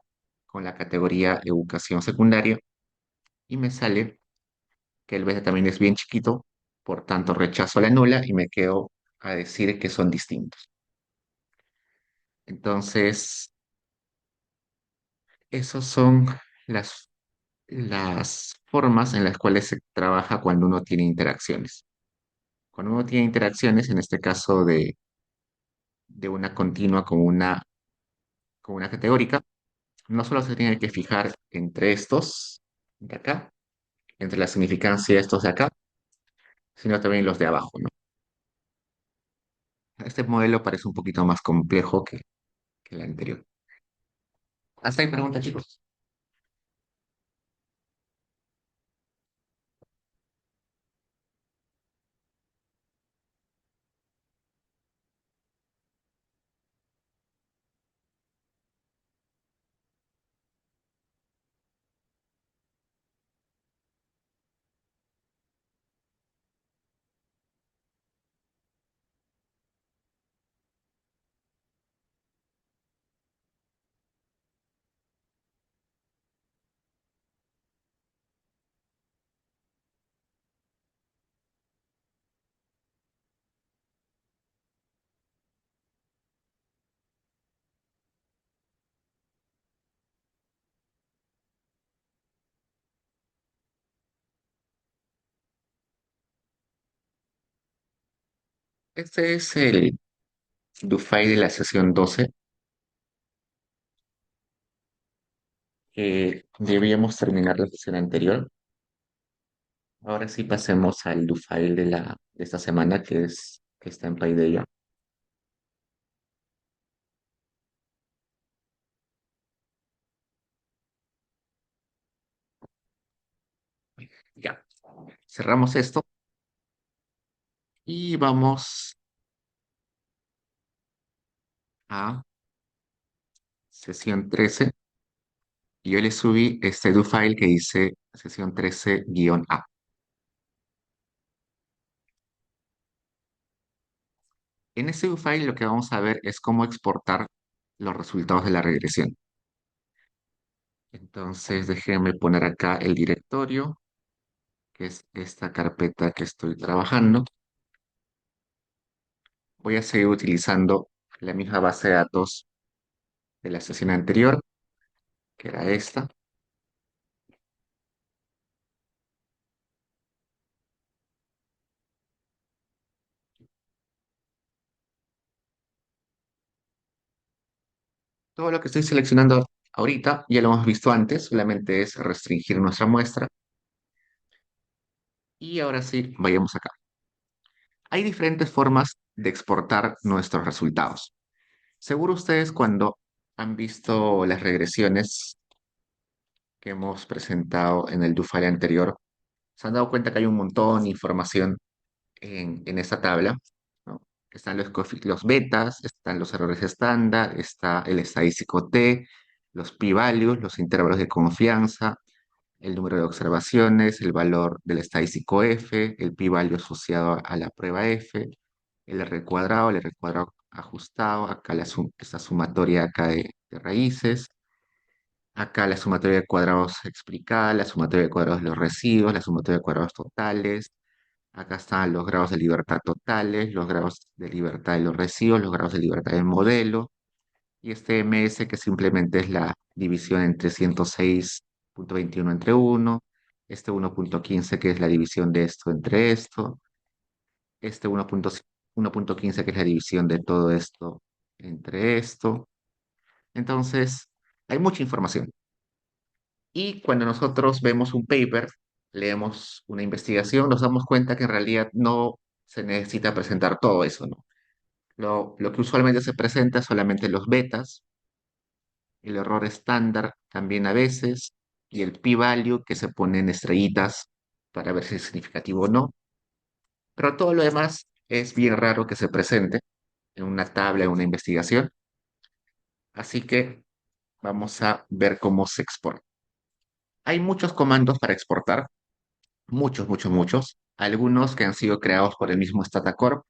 con la categoría educación secundaria, y me sale que el beta también es bien chiquito, por tanto rechazo la nula y me quedo a decir que son distintos. Entonces, esas son las formas en las cuales se trabaja cuando uno tiene interacciones. Cuando uno tiene interacciones, en este caso de una continua con una categórica, no solo se tiene que fijar entre estos de acá, entre la significancia de estos de acá, sino también los de abajo, ¿no? Este modelo parece un poquito más complejo que el anterior. Hasta ahí pregunta, chicos. Este es el DoFi de la sesión 12. Debíamos terminar la sesión anterior. Ahora sí pasemos al DoFi de esta semana, que está en Paideia. Ya, cerramos esto y vamos a sesión 13. Y yo le subí este do file que dice sesión 13-A. En este do file lo que vamos a ver es cómo exportar los resultados de la regresión. Entonces déjenme poner acá el directorio, que es esta carpeta que estoy trabajando. Voy a seguir utilizando la misma base de datos de la sesión anterior, que era esta. Todo lo que estoy seleccionando ahorita ya lo hemos visto antes, solamente es restringir nuestra muestra Y ahora sí, vayamos acá. Hay diferentes formas de exportar nuestros resultados. Seguro ustedes cuando han visto las regresiones que hemos presentado en el Dufile anterior, se han dado cuenta que hay un montón de información en esta tabla, ¿no? Están los betas, están los errores estándar, está el estadístico T, los p-values, los intervalos de confianza, el número de observaciones, el valor del estadístico F, el p-value asociado a la prueba F, el R cuadrado ajustado, acá esta sumatoria acá de raíces, acá la sumatoria de cuadrados explicada, la sumatoria de cuadrados de los residuos, la sumatoria de cuadrados totales. Acá están los grados de libertad totales, los grados de libertad de los residuos, los grados de libertad del modelo, y este MS que simplemente es la división entre 106.21 entre uno, este 1.15 que es la división de esto entre esto, este 1.15 que es la división de todo esto entre esto. Entonces, hay mucha información. Y cuando nosotros vemos un paper, leemos una investigación, nos damos cuenta que en realidad no se necesita presentar todo eso, ¿no? Lo que usualmente se presenta es solamente los betas, el error estándar también a veces, y el p-value que se pone en estrellitas para ver si es significativo o no. Pero todo lo demás es bien raro que se presente en una tabla, en una investigación. Así que vamos a ver cómo se exporta. Hay muchos comandos para exportar, muchos, muchos, muchos. Algunos que han sido creados por el mismo StataCorp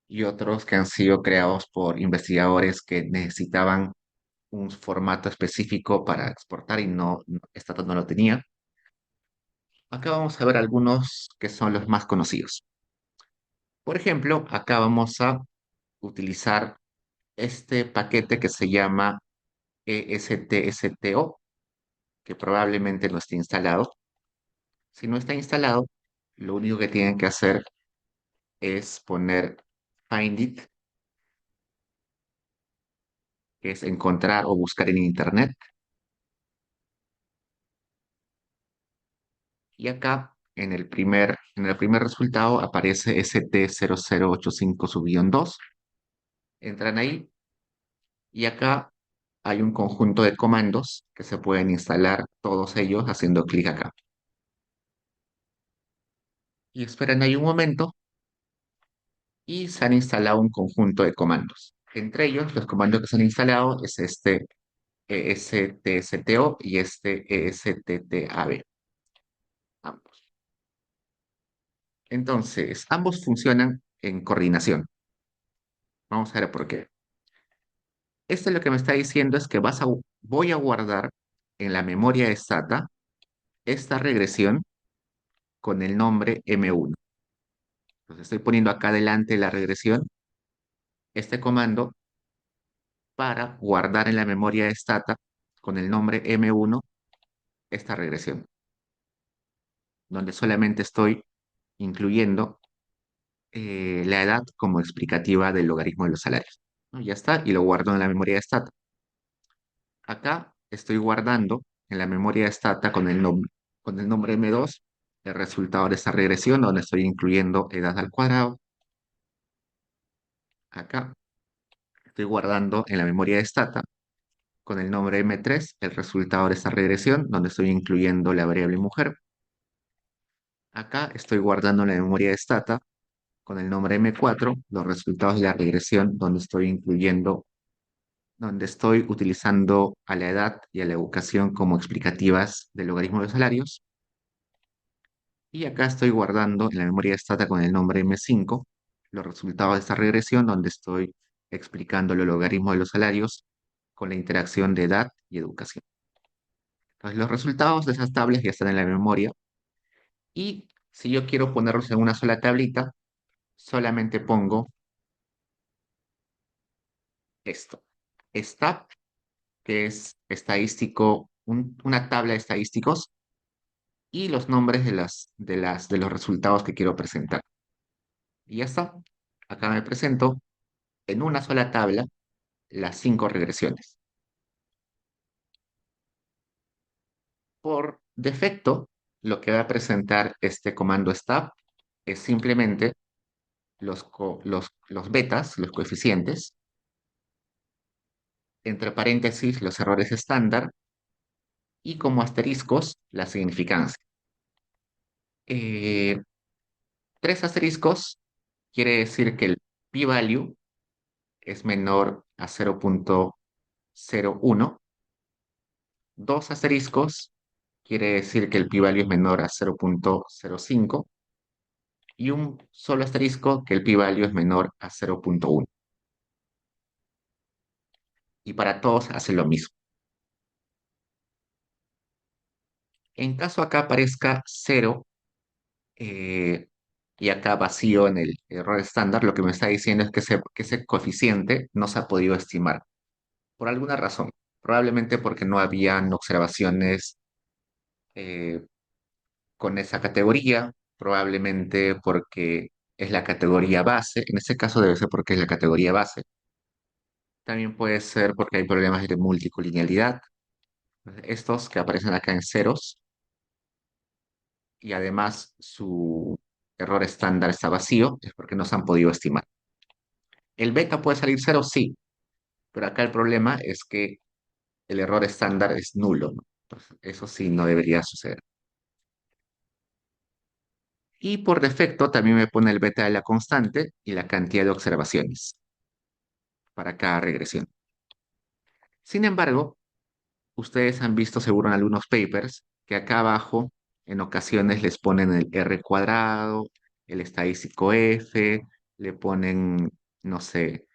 y otros que han sido creados por investigadores que necesitaban un formato específico para exportar y Stata no lo tenía. Acá vamos a ver algunos que son los más conocidos. Por ejemplo, acá vamos a utilizar este paquete que se llama ESTSTO, que probablemente no esté instalado. Si no está instalado, lo único que tienen que hacer es poner find it, que es encontrar o buscar en Internet. Y acá en el primer resultado aparece ST0085-2. Entran ahí y acá hay un conjunto de comandos que se pueden instalar todos ellos haciendo clic acá. Y esperan ahí un momento y se han instalado un conjunto de comandos. Entre ellos, los comandos que se han instalado es este ESTSTO y este ESTTAB. Ambos. Entonces, ambos funcionan en coordinación. Vamos a ver por qué. Esto lo que me está diciendo es que voy a guardar en la memoria de SATA esta regresión con el nombre M1. Entonces estoy poniendo acá adelante la regresión, este comando para guardar en la memoria de SATA con el nombre M1 esta regresión, donde solamente estoy incluyendo la edad como explicativa del logaritmo de los salarios, ¿no? Ya está, y lo guardo en la memoria de SATA. Acá estoy guardando en la memoria de Stata con el nombre M2 el resultado de esta regresión, donde estoy incluyendo edad al cuadrado. Acá estoy guardando en la memoria de Stata con el nombre M3 el resultado de esta regresión, donde estoy incluyendo la variable mujer. Acá estoy guardando en la memoria de Stata con el nombre M4 los resultados de la regresión, donde estoy utilizando a la edad y a la educación como explicativas del logaritmo de los salarios. Y acá estoy guardando en la memoria stata con el nombre M5 los resultados de esta regresión, donde estoy explicando el logaritmo de los salarios con la interacción de edad y educación. Entonces, los resultados de esas tablas ya están en la memoria. Y si yo quiero ponerlos en una sola tablita, solamente pongo esto. Stat, que es estadístico, una tabla de estadísticos y los nombres de los resultados que quiero presentar. Y ya está. Acá me presento en una sola tabla las 5 regresiones. Por defecto, lo que va a presentar este comando step es simplemente los betas, los coeficientes, entre paréntesis los errores estándar y como asteriscos la significancia. Eh, Tres asteriscos quiere decir que el p-value es menor a 0,01. Dos asteriscos quiere decir que el p-value es menor a 0,05 y un solo asterisco que el p-value es menor a 0,1. Y para todos hace lo mismo. En caso acá aparezca 0 eh, y acá vacío en el error estándar, lo que me está diciendo es que ese coeficiente no se ha podido estimar por alguna razón. Probablemente porque no habían observaciones eh, con esa categoría, probablemente porque es la categoría base. En este caso debe ser porque es la categoría base. También puede ser porque hay problemas de multicolinialidad. Estos que aparecen acá en ceros y además su error estándar está vacío, es porque no se han podido estimar. ¿El beta puede salir cero? Sí, pero acá el problema es que el error estándar es nulo, ¿no? Entonces, eso sí no debería suceder. Y por defecto también me pone el beta de la constante y la cantidad de observaciones para cada regresión. Sin embargo, ustedes han visto seguro en algunos papers que acá abajo en ocasiones les ponen el R cuadrado, el estadístico F, le ponen, no sé,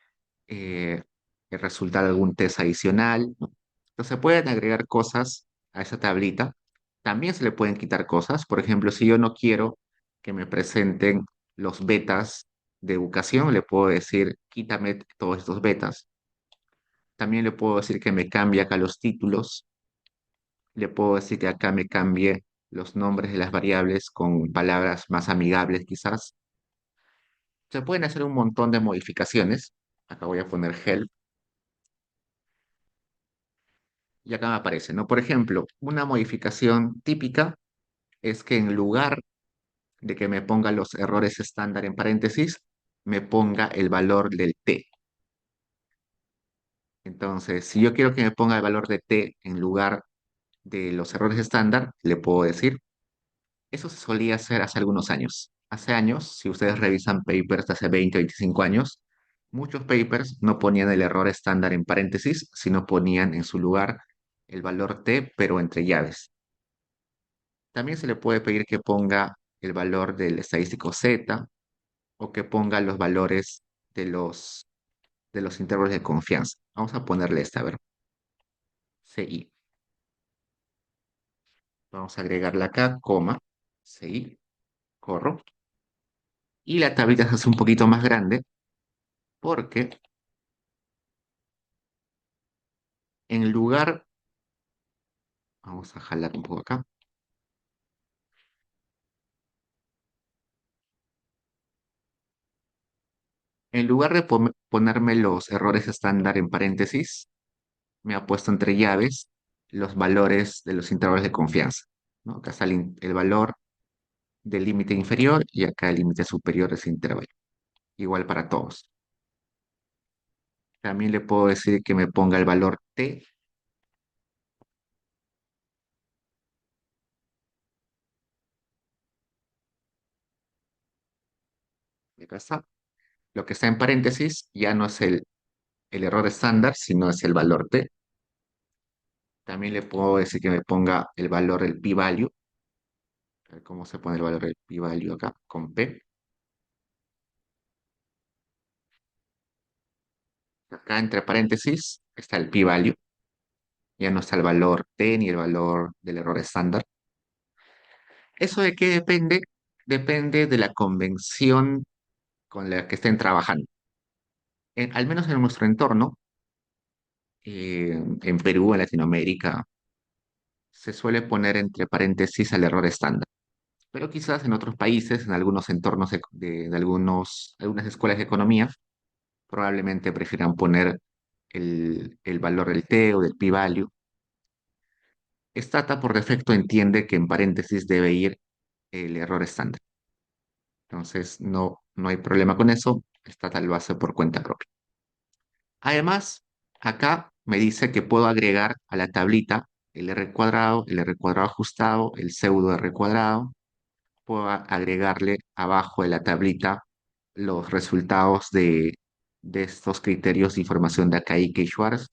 eh, el resultado de algún test adicional, ¿no? Entonces se pueden agregar cosas a esa tablita. También se le pueden quitar cosas. Por ejemplo, si yo no quiero que me presenten los betas de educación, le puedo decir, quítame todos estos betas. También le puedo decir que me cambie acá los títulos. Le puedo decir que acá me cambie los nombres de las variables con palabras más amigables quizás. Se pueden hacer un montón de modificaciones. Acá voy a poner help y acá me aparece, ¿no? Por ejemplo, una modificación típica es que en lugar de que me ponga los errores estándar en paréntesis, me ponga el valor del t. Entonces, si yo quiero que me ponga el valor de t en lugar de los errores estándar, le puedo decir, eso se solía hacer hace algunos años. Hace años, si ustedes revisan papers de hace 20 o 25 años, muchos papers no ponían el error estándar en paréntesis, sino ponían en su lugar el valor t, pero entre llaves. También se le puede pedir que ponga el valor del estadístico Z o que ponga los valores de los intervalos de confianza. Vamos a ponerle esta, a ver, CI. Vamos a agregarle acá, coma, CI, corro. Y la tablita se hace un poquito más grande porque en lugar, vamos a jalar un poco acá, en lugar de ponerme los errores estándar en paréntesis, me ha puesto entre llaves los valores de los intervalos de confianza, ¿no? Acá está el valor del límite inferior y acá el límite superior de ese intervalo. Igual para todos. También le puedo decir que me ponga el valor t de casa. Lo que está en paréntesis ya no es el error estándar, sino es el valor t. También le puedo decir que me ponga el valor del p-value. A ver cómo se pone el valor del p-value acá, con p. Acá entre paréntesis está el p-value. Ya no está el valor t ni el valor del error estándar. ¿Eso de qué depende? Depende de la convención con la que estén trabajando. Al menos en nuestro entorno, en Perú, en Latinoamérica, se suele poner entre paréntesis el error estándar. Pero quizás en otros países, en algunos entornos de algunas escuelas de economía, probablemente prefieran poner el valor del t o del p-value. Stata por defecto entiende que en paréntesis debe ir el error estándar. Entonces, no hay problema con eso. Stata lo hace por cuenta propia. Además, acá me dice que puedo agregar a la tablita el R cuadrado ajustado, el pseudo R cuadrado. Puedo agregarle abajo de la tablita los resultados de estos criterios de información de Akaike y Schwartz,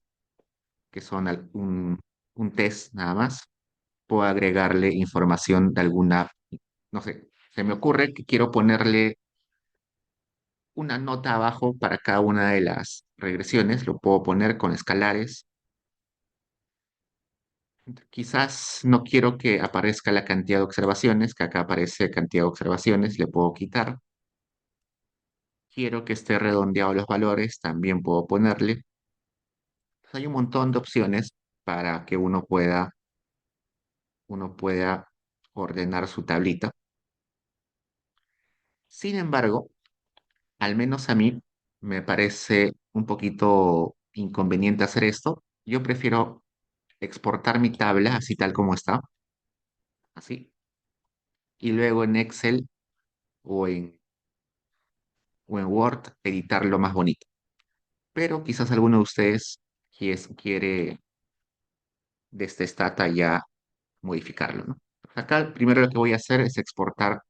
que son un test nada más. Puedo agregarle información de alguna, no sé, se me ocurre que quiero ponerle una nota abajo para cada una de las regresiones, lo puedo poner con escalares. Quizás no quiero que aparezca la cantidad de observaciones, que acá aparece cantidad de observaciones, le puedo quitar. Quiero que esté redondeado los valores, también puedo ponerle. Hay un montón de opciones para que uno pueda ordenar su tablita. Sin embargo, al menos a mí me parece un poquito inconveniente hacer esto. Yo prefiero exportar mi tabla así tal como está, así, y luego en Excel o en Word editarlo más bonito. Pero quizás alguno de ustedes quiere desde Stata ya modificarlo, ¿no? Acá primero lo que voy a hacer es exportar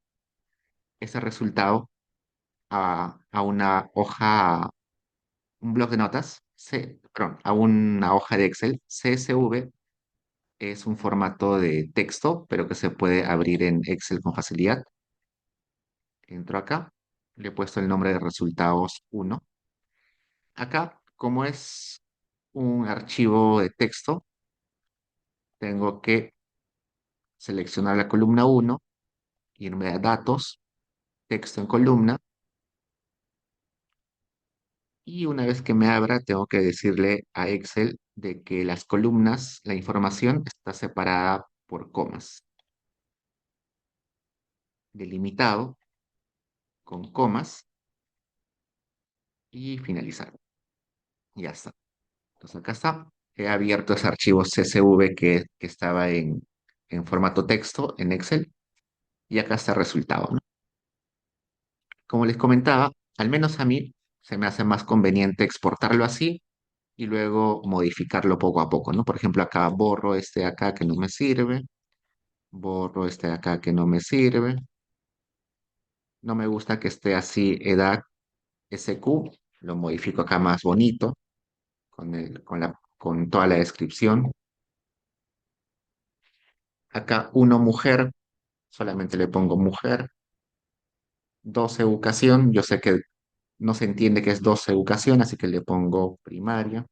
ese resultado a una hoja, un bloc de notas, perdón, a una hoja de Excel. CSV es un formato de texto, pero que se puede abrir en Excel con facilidad. Entro acá, le he puesto el nombre de resultados 1. Acá, como es un archivo de texto, tengo que seleccionar la columna 1, irme a datos, texto en columna, y una vez que me abra, tengo que decirle a Excel de que las columnas, la información está separada por comas, delimitado con comas y finalizar. Ya está. Entonces acá está. He abierto ese archivo CSV que estaba en formato texto en Excel y acá está el resultado, ¿no? Como les comentaba, al menos a mí se me hace más conveniente exportarlo así y luego modificarlo poco a poco, ¿no? Por ejemplo, acá borro este de acá que no me sirve, borro este de acá que no me sirve, no me gusta que esté así EDAC SQ, lo modifico acá más bonito con toda la descripción. Acá uno mujer, solamente le pongo mujer. Dos educación, yo sé que no se entiende que es dos educación, así que le pongo primaria.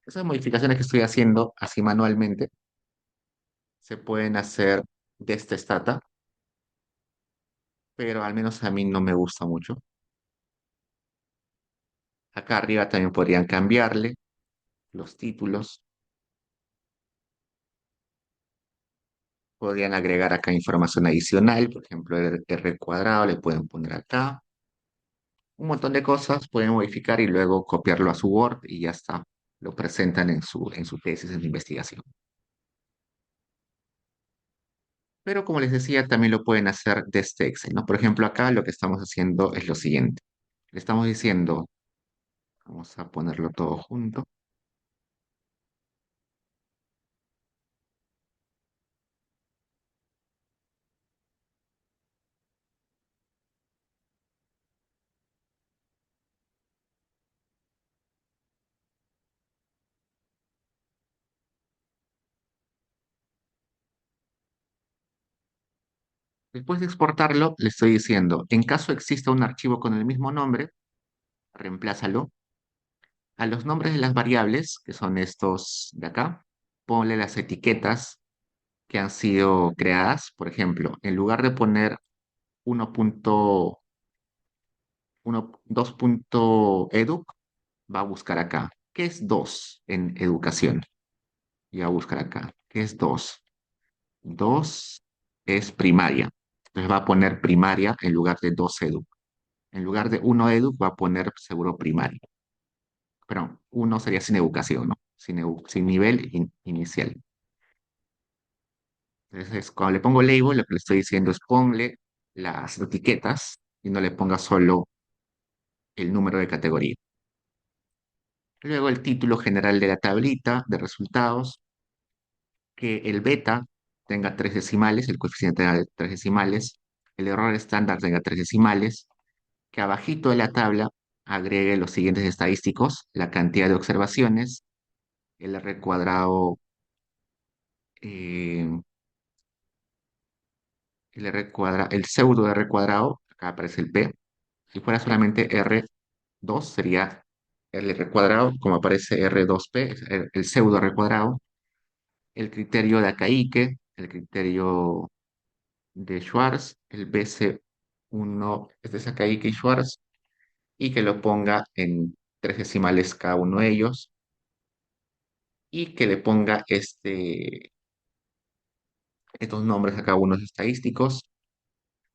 Esas modificaciones que estoy haciendo así manualmente se pueden hacer desde Stata, pero al menos a mí no me gusta mucho. Acá arriba también podrían cambiarle los títulos, podrían agregar acá información adicional, por ejemplo, el R cuadrado le pueden poner acá. Un montón de cosas pueden modificar y luego copiarlo a su Word y ya está. Lo presentan en su tesis, en su investigación. Pero como les decía, también lo pueden hacer desde Excel, ¿no? Por ejemplo, acá lo que estamos haciendo es lo siguiente. Le estamos diciendo, vamos a ponerlo todo junto. Después de exportarlo, le estoy diciendo, en caso exista un archivo con el mismo nombre, reemplázalo. A los nombres de las variables, que son estos de acá, ponle las etiquetas que han sido creadas. Por ejemplo, en lugar de poner 2.educ, va a buscar acá. ¿Qué es 2 en educación? Y va a buscar acá. ¿Qué es 2? 2 es primaria. Entonces va a poner primaria en lugar de 2 educ. En lugar de 1 educ va a poner seguro primaria. Pero 1 sería sin educación, ¿no? sin nivel inicial. Entonces, cuando le pongo label, lo que le estoy diciendo es ponle las etiquetas y no le ponga solo el número de categoría. Luego el título general de la tablita de resultados, que el beta tenga tres decimales, el coeficiente tenga tres decimales, el error estándar tenga tres decimales, que abajito de la tabla agregue los siguientes estadísticos: la cantidad de observaciones, el R cuadrado, eh, el pseudo R cuadrado, acá aparece el P. Si fuera solamente R2 sería el R cuadrado, como aparece R2P, es el pseudo R cuadrado, el criterio de Akaike, el criterio de Schwartz, el BC1 es de Akaike y Schwartz, y que lo ponga en tres decimales cada uno de ellos, y que le ponga estos nombres a cada uno de los estadísticos.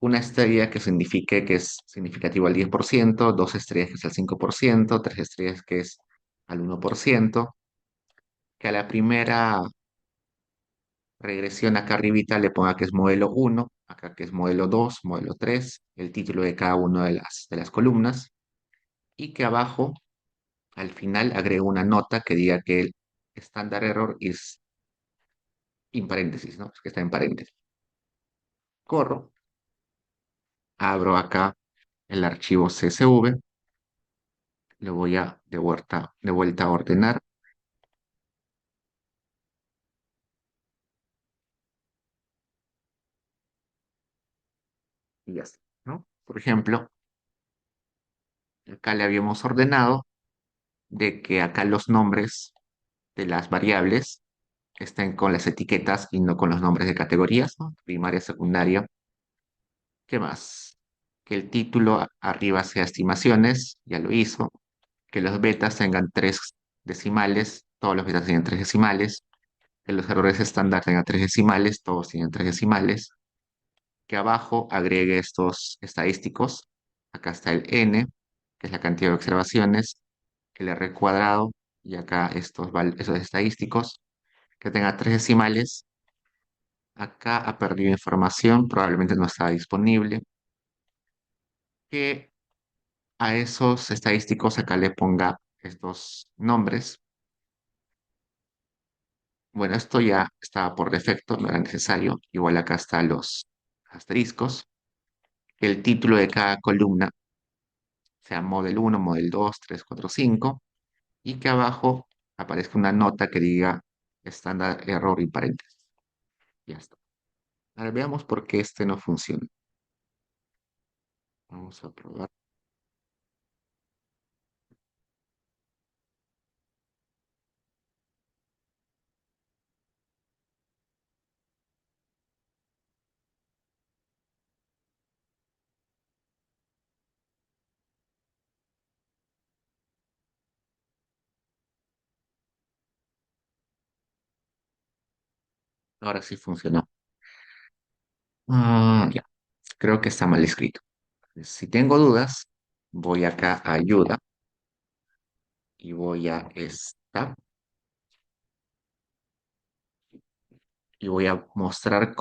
Una estrella que signifique que es significativo al 10%, dos estrellas que es al 5%, tres estrellas que es al 1%, que a la primera regresión acá arribita le ponga que es modelo 1, acá que es modelo 2, modelo 3, el título de cada una de las columnas, y que abajo, al final, agrego una nota que diga que el standard error es en paréntesis, ¿no? Es que está en paréntesis. Corro, abro acá el archivo CSV, lo voy a de vuelta a ordenar y ya está, ¿no? Por ejemplo, acá le habíamos ordenado de que acá los nombres de las variables estén con las etiquetas y no con los nombres de categorías, ¿no? Primaria, secundaria. ¿Qué más? Que el título arriba sea estimaciones, ya lo hizo. Que los betas tengan tres decimales, todos los betas tienen tres decimales. Que los errores estándar tengan tres decimales, todos tienen tres decimales. Que abajo agregue estos estadísticos. Acá está el n, que es la cantidad de observaciones, el r cuadrado, y acá esos estadísticos, que tenga tres decimales. Acá ha perdido información, probablemente no está disponible. Que a esos estadísticos acá le ponga estos nombres. Bueno, esto ya estaba por defecto, no era necesario. Igual acá están los asteriscos. Que el título de cada columna sea Model 1, Model 2, 3, 4, 5. Y que abajo aparezca una nota que diga estándar error y paréntesis. Ya está. Ahora veamos por qué este no funciona. Vamos a probar. Ahora sí funcionó. Ya, creo que está mal escrito. Si tengo dudas, voy acá a ayuda y voy a esta y voy a buscar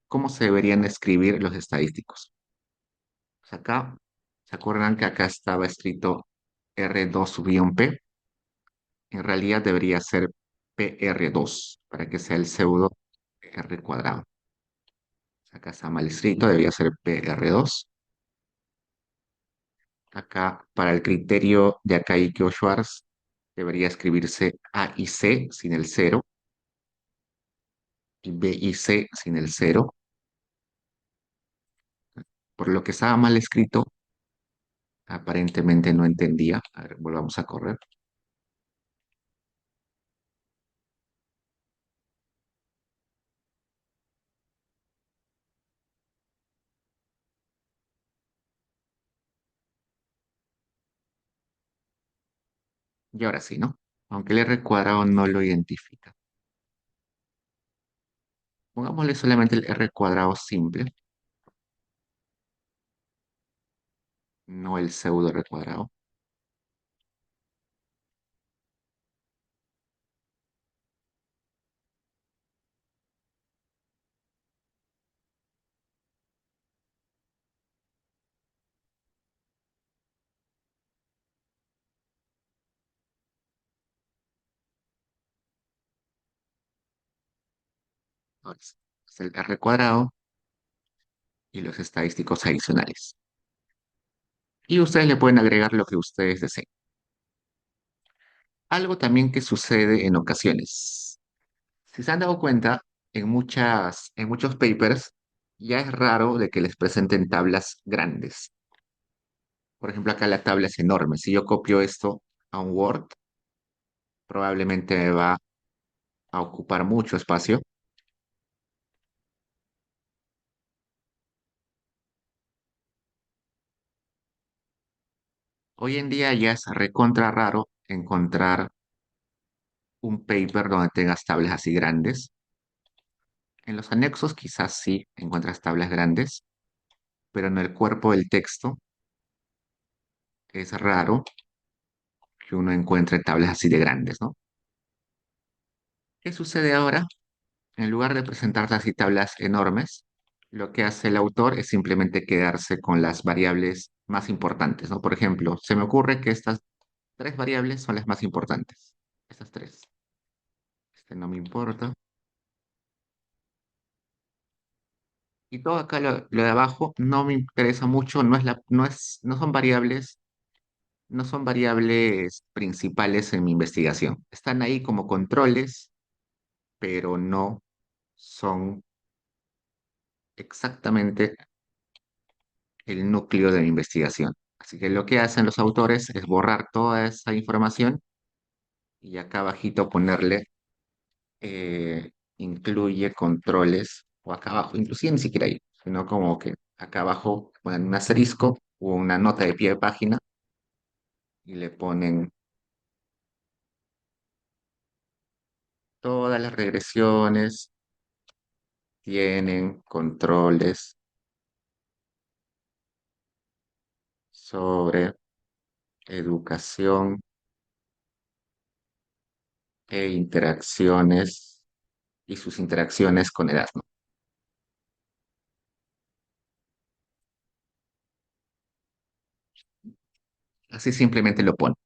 cómo se deberían escribir los estadísticos. Pues acá, ¿se acuerdan que acá estaba escrito R2-P? En realidad debería ser PR2 para que sea el pseudo R cuadrado. Acá está mal escrito, debería ser PR2. Acá, para el criterio de Akaike o Schwartz, debería escribirse A y C sin el cero y B y C sin el cero. Por lo que estaba mal escrito, aparentemente no entendía. A ver, volvamos a correr. Y ahora sí, ¿no? Aunque el R cuadrado no lo identifica. Pongámosle solamente el R cuadrado simple, no el pseudo R cuadrado. Ahora es el R cuadrado y los estadísticos adicionales. Y ustedes le pueden agregar lo que ustedes deseen. Algo también que sucede en ocasiones. Si se han dado cuenta, en muchos papers ya es raro de que les presenten tablas grandes. Por ejemplo, acá la tabla es enorme. Si yo copio esto a un Word, probablemente me va a ocupar mucho espacio. Hoy en día ya es recontra raro encontrar un paper donde tengas tablas así grandes. En los anexos quizás sí encuentras tablas grandes, pero en el cuerpo del texto es raro que uno encuentre tablas así de grandes, ¿no? ¿Qué sucede ahora? En lugar de presentar así tablas enormes, lo que hace el autor es simplemente quedarse con las variables más importantes, ¿no? Por ejemplo, se me ocurre que estas tres variables son las más importantes. Estas tres. Este no me importa. Y todo acá lo de abajo no me interesa mucho, no son variables principales en mi investigación. Están ahí como controles, pero no son exactamente el núcleo de mi investigación. Así que lo que hacen los autores es borrar toda esa información y acá abajito ponerle incluye controles, o acá abajo, inclusive ni siquiera ahí, sino como que acá abajo ponen un asterisco o una nota de pie de página y le ponen todas las regresiones tienen controles sobre educación e interacciones y sus interacciones con Erasmus. Así simplemente lo ponen.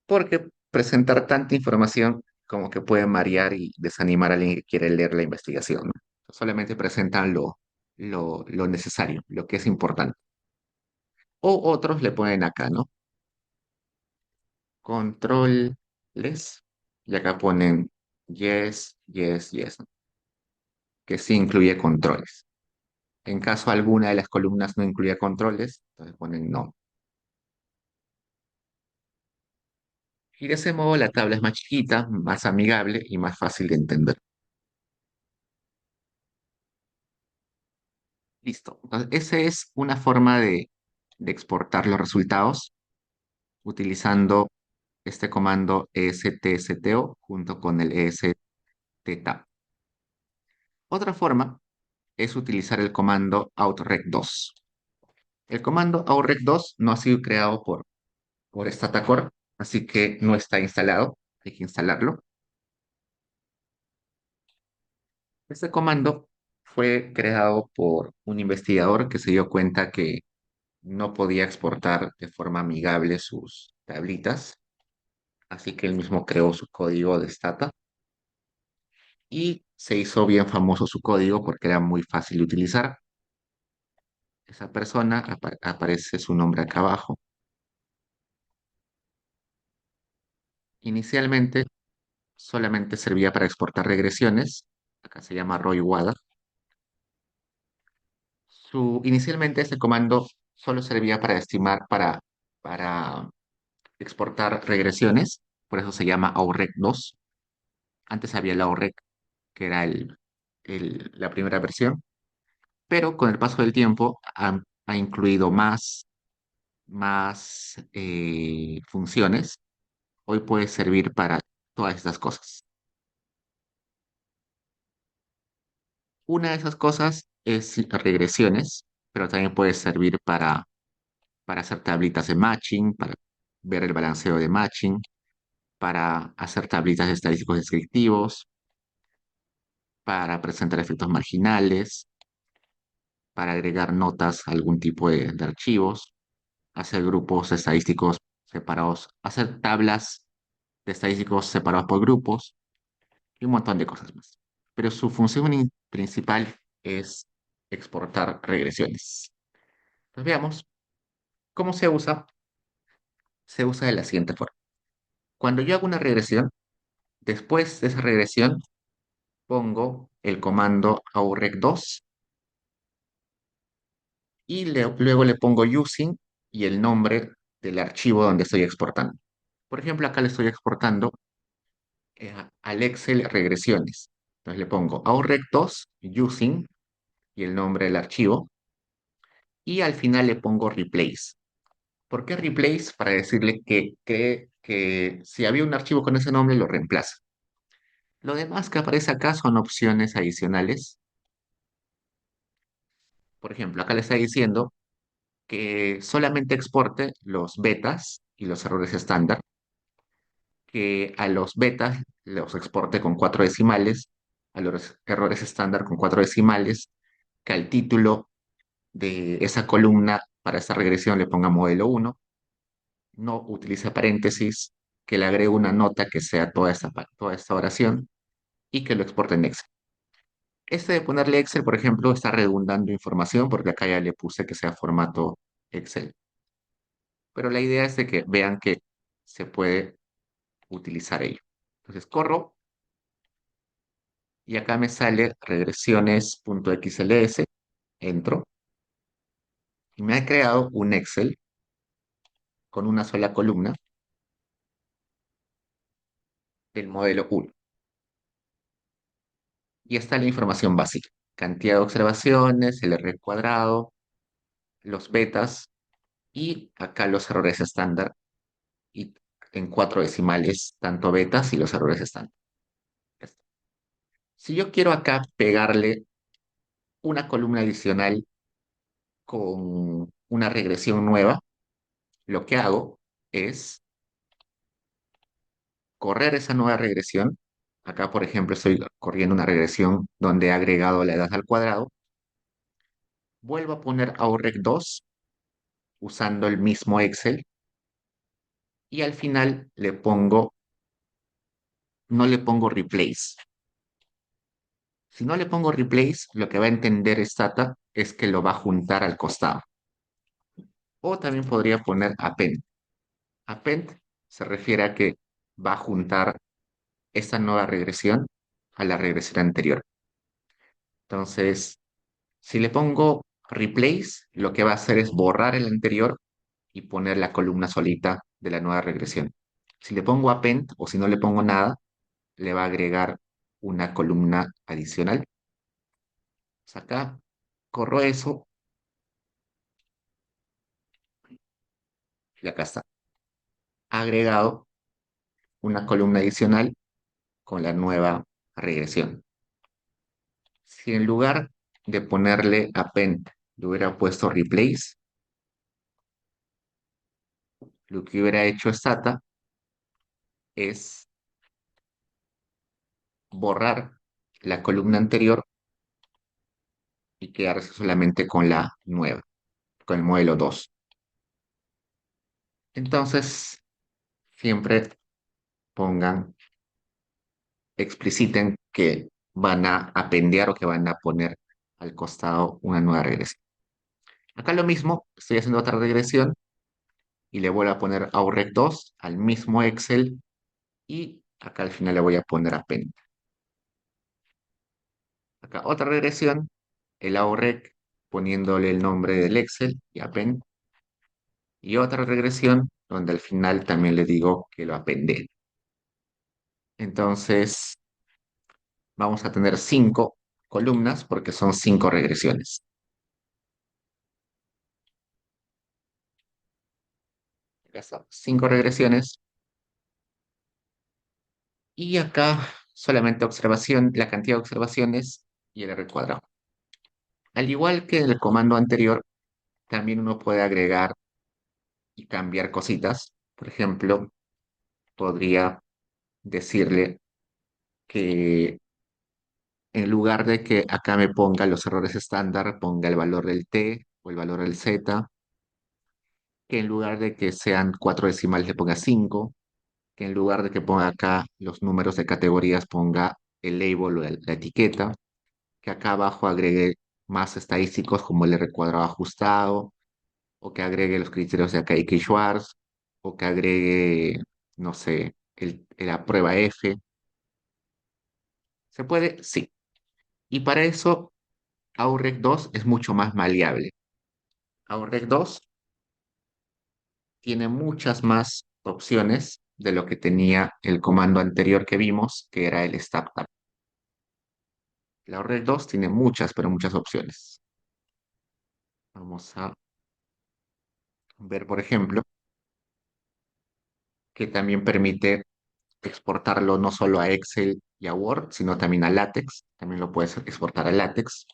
Porque presentar tanta información como que puede marear y desanimar a alguien que quiere leer la investigación, ¿no? Solamente presentan lo necesario, lo que es importante. O otros le ponen acá, ¿no? Controles. Y acá ponen yes, yes, yes, ¿no? Que sí incluye controles. En caso alguna de las columnas no incluya controles, entonces ponen no. Y de ese modo la tabla es más chiquita, más amigable y más fácil de entender. Listo. Entonces, esa es una forma de exportar los resultados utilizando este comando estcto junto con el esttab. Otra forma es utilizar el comando outrec2. El comando outrec2 no ha sido creado por Statacore, así que no está instalado. Hay que instalarlo. Este comando fue creado por un investigador que se dio cuenta que no podía exportar de forma amigable sus tablitas, así que él mismo creó su código de Stata y se hizo bien famoso su código porque era muy fácil de utilizar. Esa persona, aparece su nombre acá abajo. Inicialmente solamente servía para exportar regresiones, acá se llama Roy Wada. Inicialmente este comando solo servía para estimar, para exportar regresiones, por eso se llama aurec2. Antes había la aurec, que era la primera versión, pero con el paso del tiempo ha incluido más funciones. Hoy puede servir para todas estas cosas. Una de esas cosas es regresiones, pero también puede servir para hacer tablitas de matching, para ver el balanceo de matching, para hacer tablitas de estadísticos descriptivos, para presentar efectos marginales, para agregar notas a algún tipo de archivos, hacer grupos estadísticos separados, hacer tablas de estadísticos separados por grupos y un montón de cosas más. pero su función principal es exportar regresiones. Pues veamos cómo se usa. Se usa de la siguiente forma. Cuando yo hago una regresión, después de esa regresión, pongo el comando aurec2 y luego le pongo using y el nombre del archivo donde estoy exportando. Por ejemplo, acá le estoy exportando al Excel regresiones. Entonces le pongo aurec2 using y el nombre del archivo y al final le pongo replace. ¿Por qué replace? Para decirle que si había un archivo con ese nombre lo reemplaza. Lo demás que aparece acá son opciones adicionales. Por ejemplo, acá le está diciendo que solamente exporte los betas y los errores estándar, que a los betas los exporte con cuatro decimales, a los errores estándar con cuatro decimales, que al título de esa columna para esa regresión le ponga modelo uno, no utilice paréntesis, que le agregue una nota que sea toda esta oración y que lo exporte en Excel. Este de ponerle Excel, por ejemplo, está redundando información porque acá ya le puse que sea formato Excel. Pero la idea es de que vean que se puede utilizar ello. Entonces corro y acá me sale regresiones.xls, entro y me ha creado un Excel con una sola columna del modelo 1. Y está la información básica. Cantidad de observaciones, el R cuadrado, los betas y acá los errores estándar y en cuatro decimales, tanto betas y los errores estándar. Si yo quiero acá pegarle una columna adicional con una regresión nueva, lo que hago es correr esa nueva regresión. Acá, por ejemplo, estoy corriendo una regresión donde he agregado la edad al cuadrado. Vuelvo a poner aurec2 usando el mismo Excel y al final no le pongo replace. Si no le pongo replace, lo que va a entender Stata es que lo va a juntar al costado. O también podría poner append. Append se refiere a que va a juntar esta nueva regresión a la regresión anterior. Entonces, si le pongo replace, lo que va a hacer es borrar el anterior y poner la columna solita de la nueva regresión. Si le pongo append o si no le pongo nada, le va a agregar una columna adicional. Pues acá corro eso y acá está. Ha agregado una columna adicional con la nueva regresión. Si en lugar de ponerle append le hubiera puesto replace, lo que hubiera hecho Stata es borrar la columna anterior y quedarse solamente con la nueva, con el modelo 2. Entonces, siempre pongan, expliciten que van a apendear o que van a poner al costado una nueva regresión. Acá lo mismo, estoy haciendo otra regresión y le voy a poner aurec2 al mismo Excel y acá al final le voy a poner append. Acá otra regresión, el aurec poniéndole el nombre del Excel y append. Y otra regresión donde al final también le digo que lo appendé. Entonces vamos a tener cinco columnas porque son cinco regresiones. Acá están, cinco regresiones. Y acá solamente observación, la cantidad de observaciones y el R cuadrado. Al igual que en el comando anterior, también uno puede agregar y cambiar cositas. Por ejemplo, podría decirle que en lugar de que acá me ponga los errores estándar, ponga el valor del T o el valor del Z, que en lugar de que sean cuatro decimales le ponga 5, que en lugar de que ponga acá los números de categorías ponga el label o la etiqueta, que acá abajo agregue más estadísticos como el R cuadrado ajustado, o que agregue los criterios de Akaike y Schwartz, o que agregue, no sé, la prueba F. ¿Se puede? Sí. Y para eso, AUREC 2 es mucho más maleable. AUREC 2 tiene muchas más opciones de lo que tenía el comando anterior que vimos, que era el StepTap. La AUREC 2 tiene muchas, pero muchas opciones. Vamos a ver, por ejemplo, que también permite exportarlo no solo a Excel y a Word, sino también a LaTeX. También lo puedes exportar a LaTeX.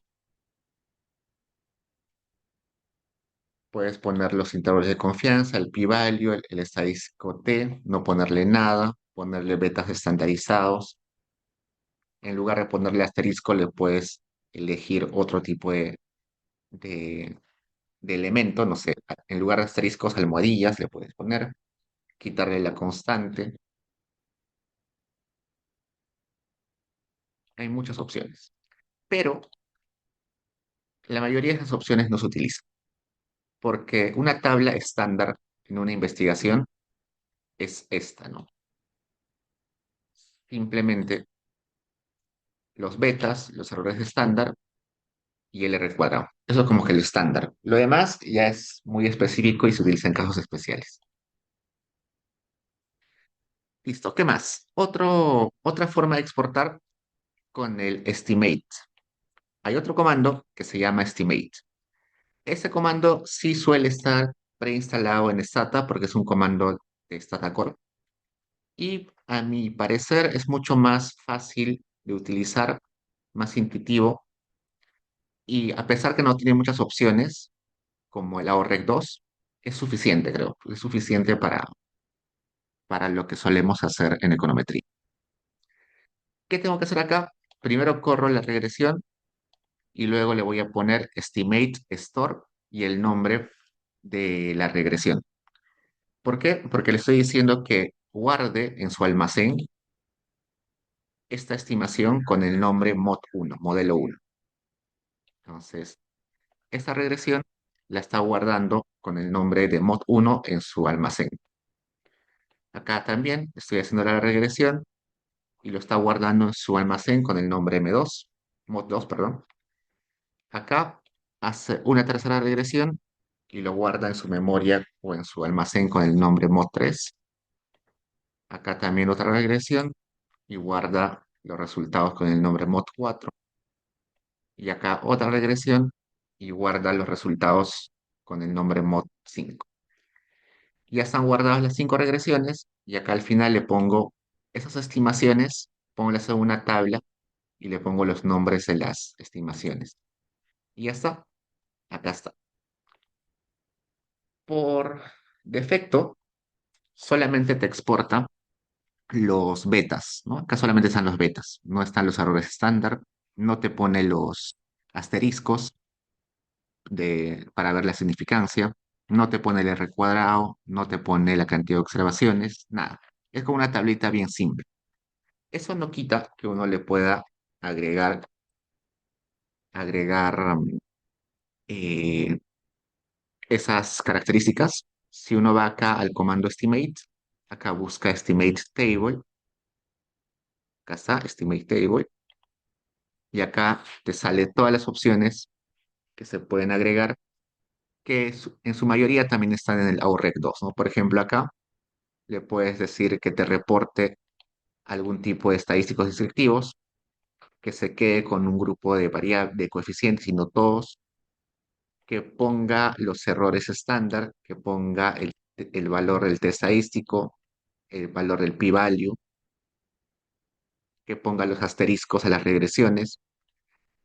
Puedes poner los intervalos de confianza, el p-value, el estadístico T, no ponerle nada, ponerle betas estandarizados. En lugar de ponerle asterisco, le puedes elegir otro tipo de, de elemento, no sé, en lugar de asteriscos, almohadillas le puedes poner, quitarle la constante. Hay muchas opciones, pero la mayoría de esas opciones no se utilizan, porque una tabla estándar en una investigación es esta, ¿no? Simplemente los betas, los errores estándar y el R cuadrado. Eso es como que el estándar. Lo demás ya es muy específico y se utiliza en casos especiales. Listo, ¿qué más? Otra forma de exportar con el estimate. Hay otro comando que se llama estimate. Ese comando sí suele estar preinstalado en Stata porque es un comando de Stata Core. Y a mi parecer es mucho más fácil de utilizar, más intuitivo. Y a pesar que no tiene muchas opciones, como el AOREC 2, es suficiente, creo. Es suficiente para lo que solemos hacer en econometría. ¿Qué tengo que hacer acá? Primero corro la regresión y luego le voy a poner estimate store y el nombre de la regresión. ¿Por qué? Porque le estoy diciendo que guarde en su almacén esta estimación con el nombre mod 1, modelo 1. Entonces, esta regresión la está guardando con el nombre de mod 1 en su almacén. Acá también estoy haciendo la regresión y lo está guardando en su almacén con el nombre M2, mod 2, perdón. Acá hace una tercera regresión y lo guarda en su memoria o en su almacén con el nombre mod 3. Acá también otra regresión y guarda los resultados con el nombre mod 4. Y acá otra regresión y guarda los resultados con el nombre mod 5. Ya están guardadas las 5 regresiones y acá al final le pongo esas estimaciones, pongo en una tabla y le pongo los nombres de las estimaciones. Y ya está, acá está. Por defecto, solamente te exporta los betas, ¿no? Acá solamente están los betas, no están los errores estándar, no te pone los asteriscos para ver la significancia, no te pone el R cuadrado, no te pone la cantidad de observaciones, nada. Es como una tablita bien simple. Eso no quita que uno le pueda agregar, agregar eh, esas características. Si uno va acá al comando estimate, acá busca estimate table, acá está estimate table, y acá te sale todas las opciones que se pueden agregar, que en su mayoría también están en el AUREC 2, ¿no? Por ejemplo, acá le puedes decir que te reporte algún tipo de estadísticos descriptivos, que se quede con un grupo de variables, de coeficientes y no todos, que ponga los errores estándar, que ponga el valor del test estadístico, el valor del p-value, que ponga los asteriscos a las regresiones.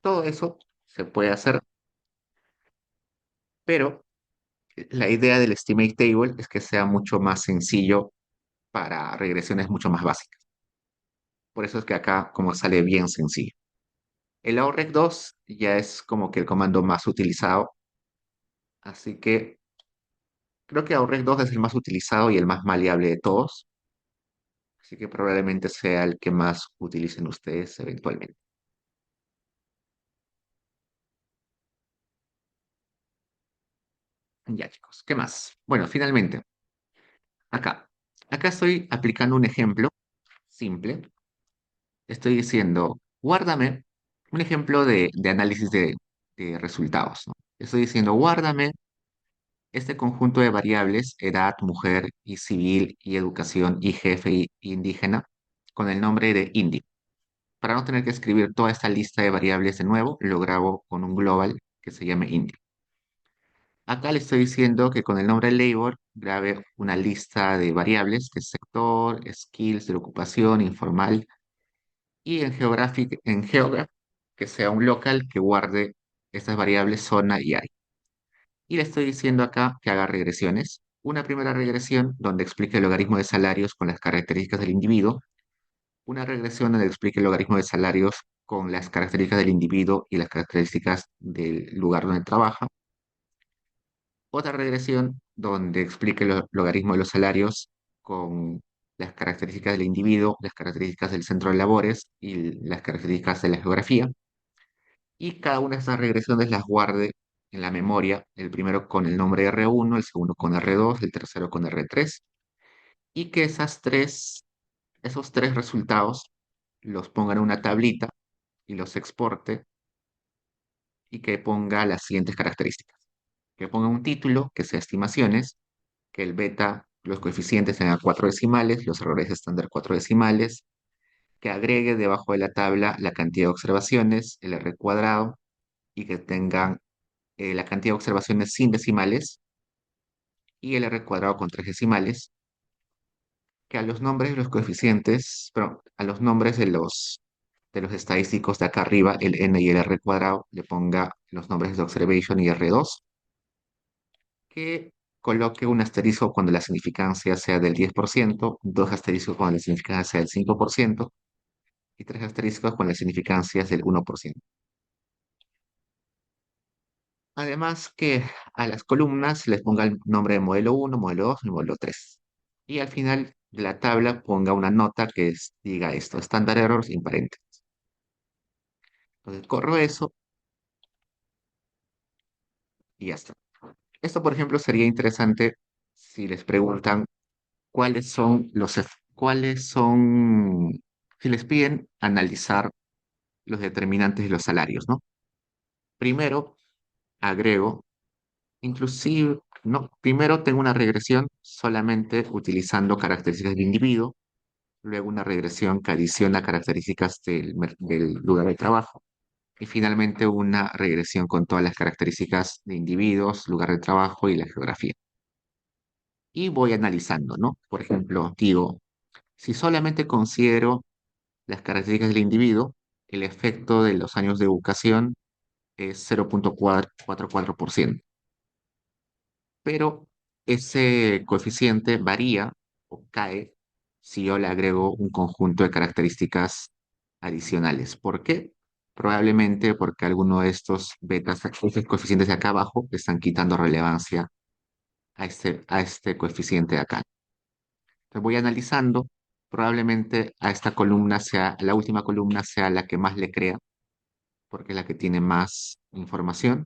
Todo eso se puede hacer, pero la idea del Estimate Table es que sea mucho más sencillo para regresiones mucho más básicas. Por eso es que acá como sale bien sencillo. El AOREC 2 ya es como que el comando más utilizado, así que creo que AOREC 2 es el más utilizado y el más maleable de todos. así que probablemente sea el que más utilicen ustedes eventualmente. Ya, chicos, ¿qué más? Bueno, finalmente, acá. Acá estoy aplicando un ejemplo simple. Estoy diciendo, guárdame un ejemplo de análisis de resultados, ¿no? Estoy diciendo, guárdame este conjunto de variables, edad, mujer y civil y educación y jefe y indígena, con el nombre de Indy. Para no tener que escribir toda esta lista de variables de nuevo, lo grabo con un global que se llame Indy. Acá le estoy diciendo que con el nombre labor grabe una lista de variables, que es sector, skills de la ocupación, informal, y en Geograph, que sea un local que guarde estas variables zona y área. Y le estoy diciendo acá que haga regresiones. Una primera regresión donde explique el logaritmo de salarios con las características del individuo. Una regresión donde explique el logaritmo de salarios con las características del individuo y las características del lugar donde trabaja. Otra regresión donde explique el logaritmo de los salarios con las características del individuo, las características del centro de labores y las características de la geografía. Y cada una de estas regresiones las guarde en la memoria, el primero con el nombre R1, el segundo con R2, el tercero con R3, y que esos tres resultados los ponga en una tablita y los exporte y que ponga las siguientes características. Que ponga un título, que sea estimaciones, que el beta, los coeficientes tengan cuatro decimales, los errores estándar cuatro decimales, que agregue debajo de la tabla la cantidad de observaciones, el R cuadrado, y que tengan la cantidad de observaciones sin decimales y el R cuadrado con tres decimales, que a los nombres de los coeficientes, perdón, a los nombres de los estadísticos de acá arriba, el n y el r cuadrado, le ponga los nombres de observation y R2, que coloque un asterisco cuando la significancia sea del 10%, dos asteriscos cuando la significancia sea del 5% y tres asteriscos cuando la significancia es del 1%. Además que a las columnas les ponga el nombre de modelo uno, modelo 2 y modelo 3. Y al final de la tabla ponga una nota que diga esto, Standard Errors imparente. Entonces corro eso y ya está. Esto, por ejemplo, sería interesante si les preguntan cuáles son, si les piden analizar los determinantes de los salarios, ¿no? Primero agrego, inclusive, no, primero tengo una regresión solamente utilizando características del individuo, luego una regresión que adiciona características del lugar de trabajo y finalmente una regresión con todas las características de individuos, lugar de trabajo y la geografía. Y voy analizando, ¿no? Por ejemplo, digo, si solamente considero las características del individuo, el efecto de los años de educación es 0,44%. Pero ese coeficiente varía o cae si yo le agrego un conjunto de características adicionales. ¿Por qué? Probablemente porque alguno de estos betas, estos coeficientes de acá abajo, le están quitando relevancia a este coeficiente de acá. Entonces voy analizando, probablemente a esta columna sea, la última columna sea la que más le crea, porque es la que tiene más información.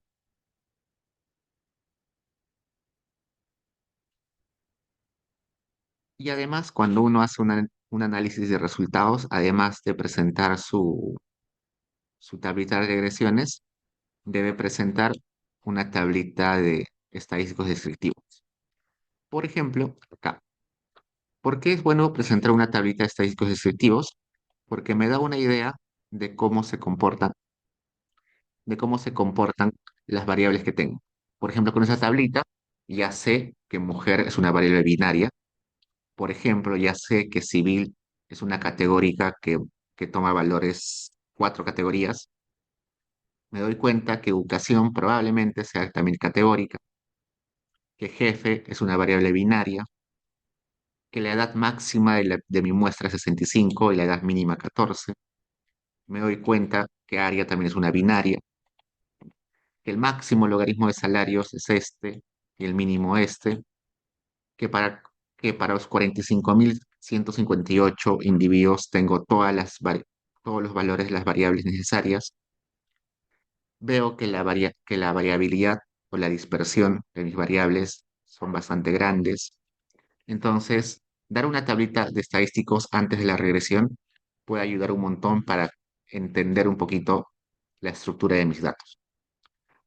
Y además, cuando uno hace un análisis de resultados, además de presentar su tablita de regresiones, debe presentar una tablita de estadísticos descriptivos. Por ejemplo, acá, ¿por qué es bueno presentar una tablita de estadísticos descriptivos? Porque me da una idea de de cómo se comportan las variables que tengo. Por ejemplo, con esa tablita ya sé que mujer es una variable binaria. Por ejemplo, ya sé que civil es una categórica que toma valores, cuatro categorías. Me doy cuenta que educación probablemente sea también categórica, que jefe es una variable binaria, que la edad máxima de mi muestra es 65 y la edad mínima 14. Me doy cuenta que área también es una binaria, que el máximo logaritmo de salarios es este y el mínimo este, que para, que para los 158 individuos tengo todos los valores de las variables necesarias, veo que que la variabilidad o la dispersión de mis variables son bastante grandes. Entonces, dar una tablita de estadísticos antes de la regresión puede ayudar un montón para entender un poquito la estructura de mis datos.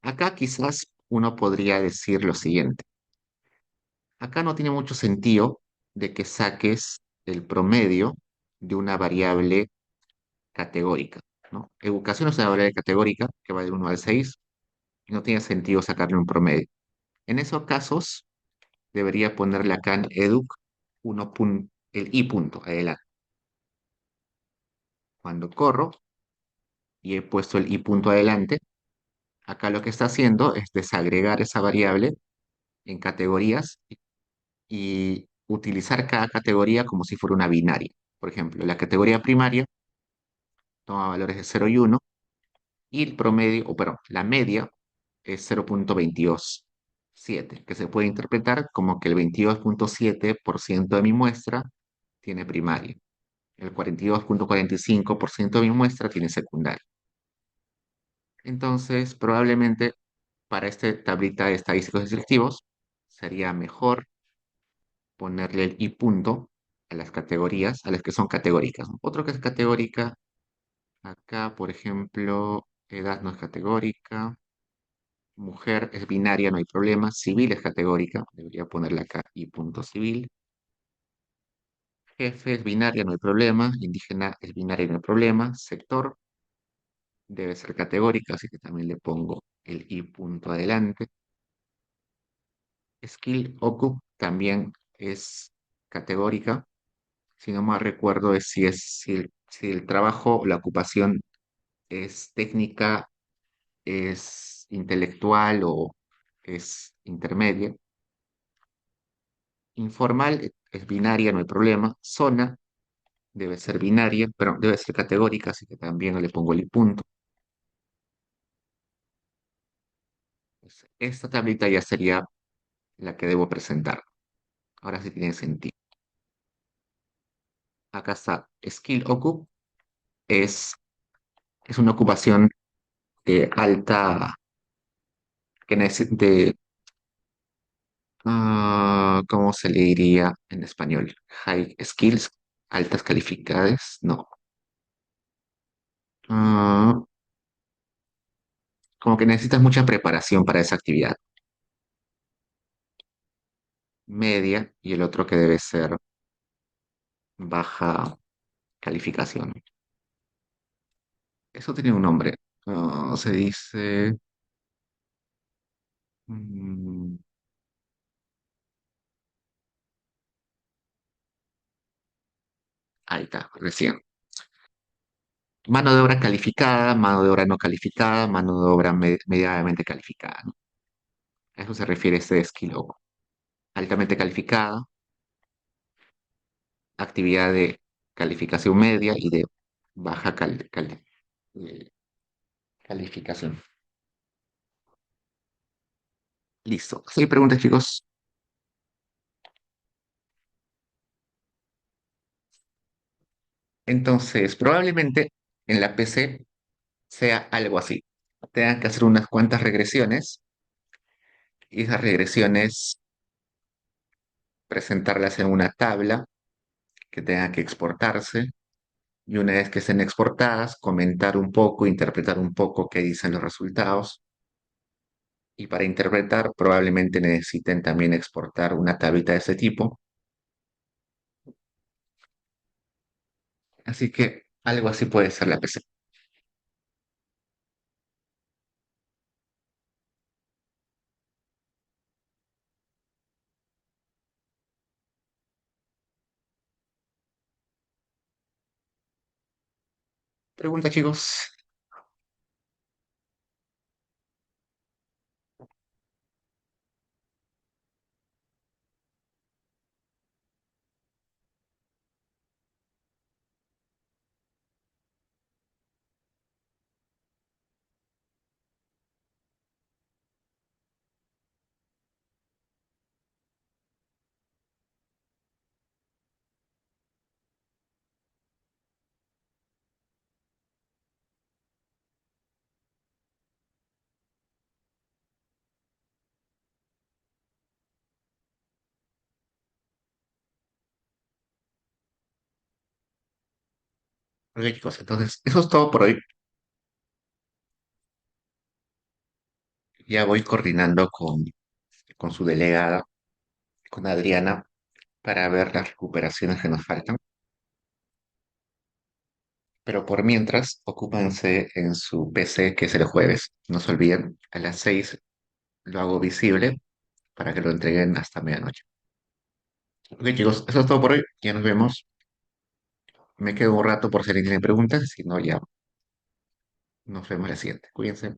Acá quizás uno podría decir lo siguiente. Acá no tiene mucho sentido de que saques el promedio de una variable categórica, ¿no? Educación es una variable categórica que va del 1 al 6 y no tiene sentido sacarle un promedio. En esos casos, debería ponerle acá en educ el i punto adelante. Cuando corro y he puesto el i punto adelante, acá lo que está haciendo es desagregar esa variable en categorías y utilizar cada categoría como si fuera una binaria. Por ejemplo, la categoría primaria toma valores de 0 y 1 y el promedio, o perdón, la media es 0,227, que se puede interpretar como que el 22,7% de mi muestra tiene primaria, el 42,45% de mi muestra tiene secundaria. Entonces, probablemente para esta tablita de estadísticos selectivos sería mejor ponerle el i punto a las categorías, a las que son categóricas, ¿no? Otro que es categórica, acá, por ejemplo, edad no es categórica, mujer es binaria, no hay problema, civil es categórica, debería ponerle acá i punto civil, jefe es binaria, no hay problema, indígena es binaria, no hay problema, sector debe ser categórica, así que también le pongo el i punto adelante. Skill OCUP también es categórica. Si no mal recuerdo, es si el trabajo o la ocupación es técnica, es intelectual o es intermedia. Informal es binaria, no hay problema. Zona debe ser binaria, pero debe ser categórica, así que también le pongo el punto. Pues, esta tablita ya sería la que debo presentar. Ahora sí tiene sentido. Acá está. Skill Ocup es, es una ocupación de alta, que necesite, ¿cómo se le diría en español? High skills, altas calificadas, no. Ah, como que necesitas mucha preparación para esa actividad. Media y el otro que debe ser baja calificación. Eso tiene un nombre. Se dice... mm, ahí está, recién. Mano de obra calificada, mano de obra no calificada, mano de obra medianamente calificada, ¿no? A eso se refiere este skill oco. Altamente calificada, actividad de calificación media y de baja eh, calificación. Listo. ¿Sí hay preguntas, chicos? Entonces, probablemente en la PC sea algo así. Tengan que hacer unas cuantas regresiones y esas regresiones presentarlas en una tabla que tenga que exportarse y una vez que estén exportadas, comentar un poco, interpretar un poco qué dicen los resultados. Y para interpretar, probablemente necesiten también exportar una tablita de ese tipo. Así que algo así puede ser la PC. Pregunta, chicos. Ok, chicos, entonces eso es todo por hoy. Ya voy coordinando con su delegada, con Adriana, para ver las recuperaciones que nos faltan. Pero por mientras, ocúpense en su PC, que es el jueves. No se olviden, a las 6 lo hago visible para que lo entreguen hasta medianoche. Ok, chicos, eso es todo por hoy. Ya nos vemos. Me quedo un rato por si alguien tiene preguntas, si no, ya nos vemos la siguiente. Cuídense.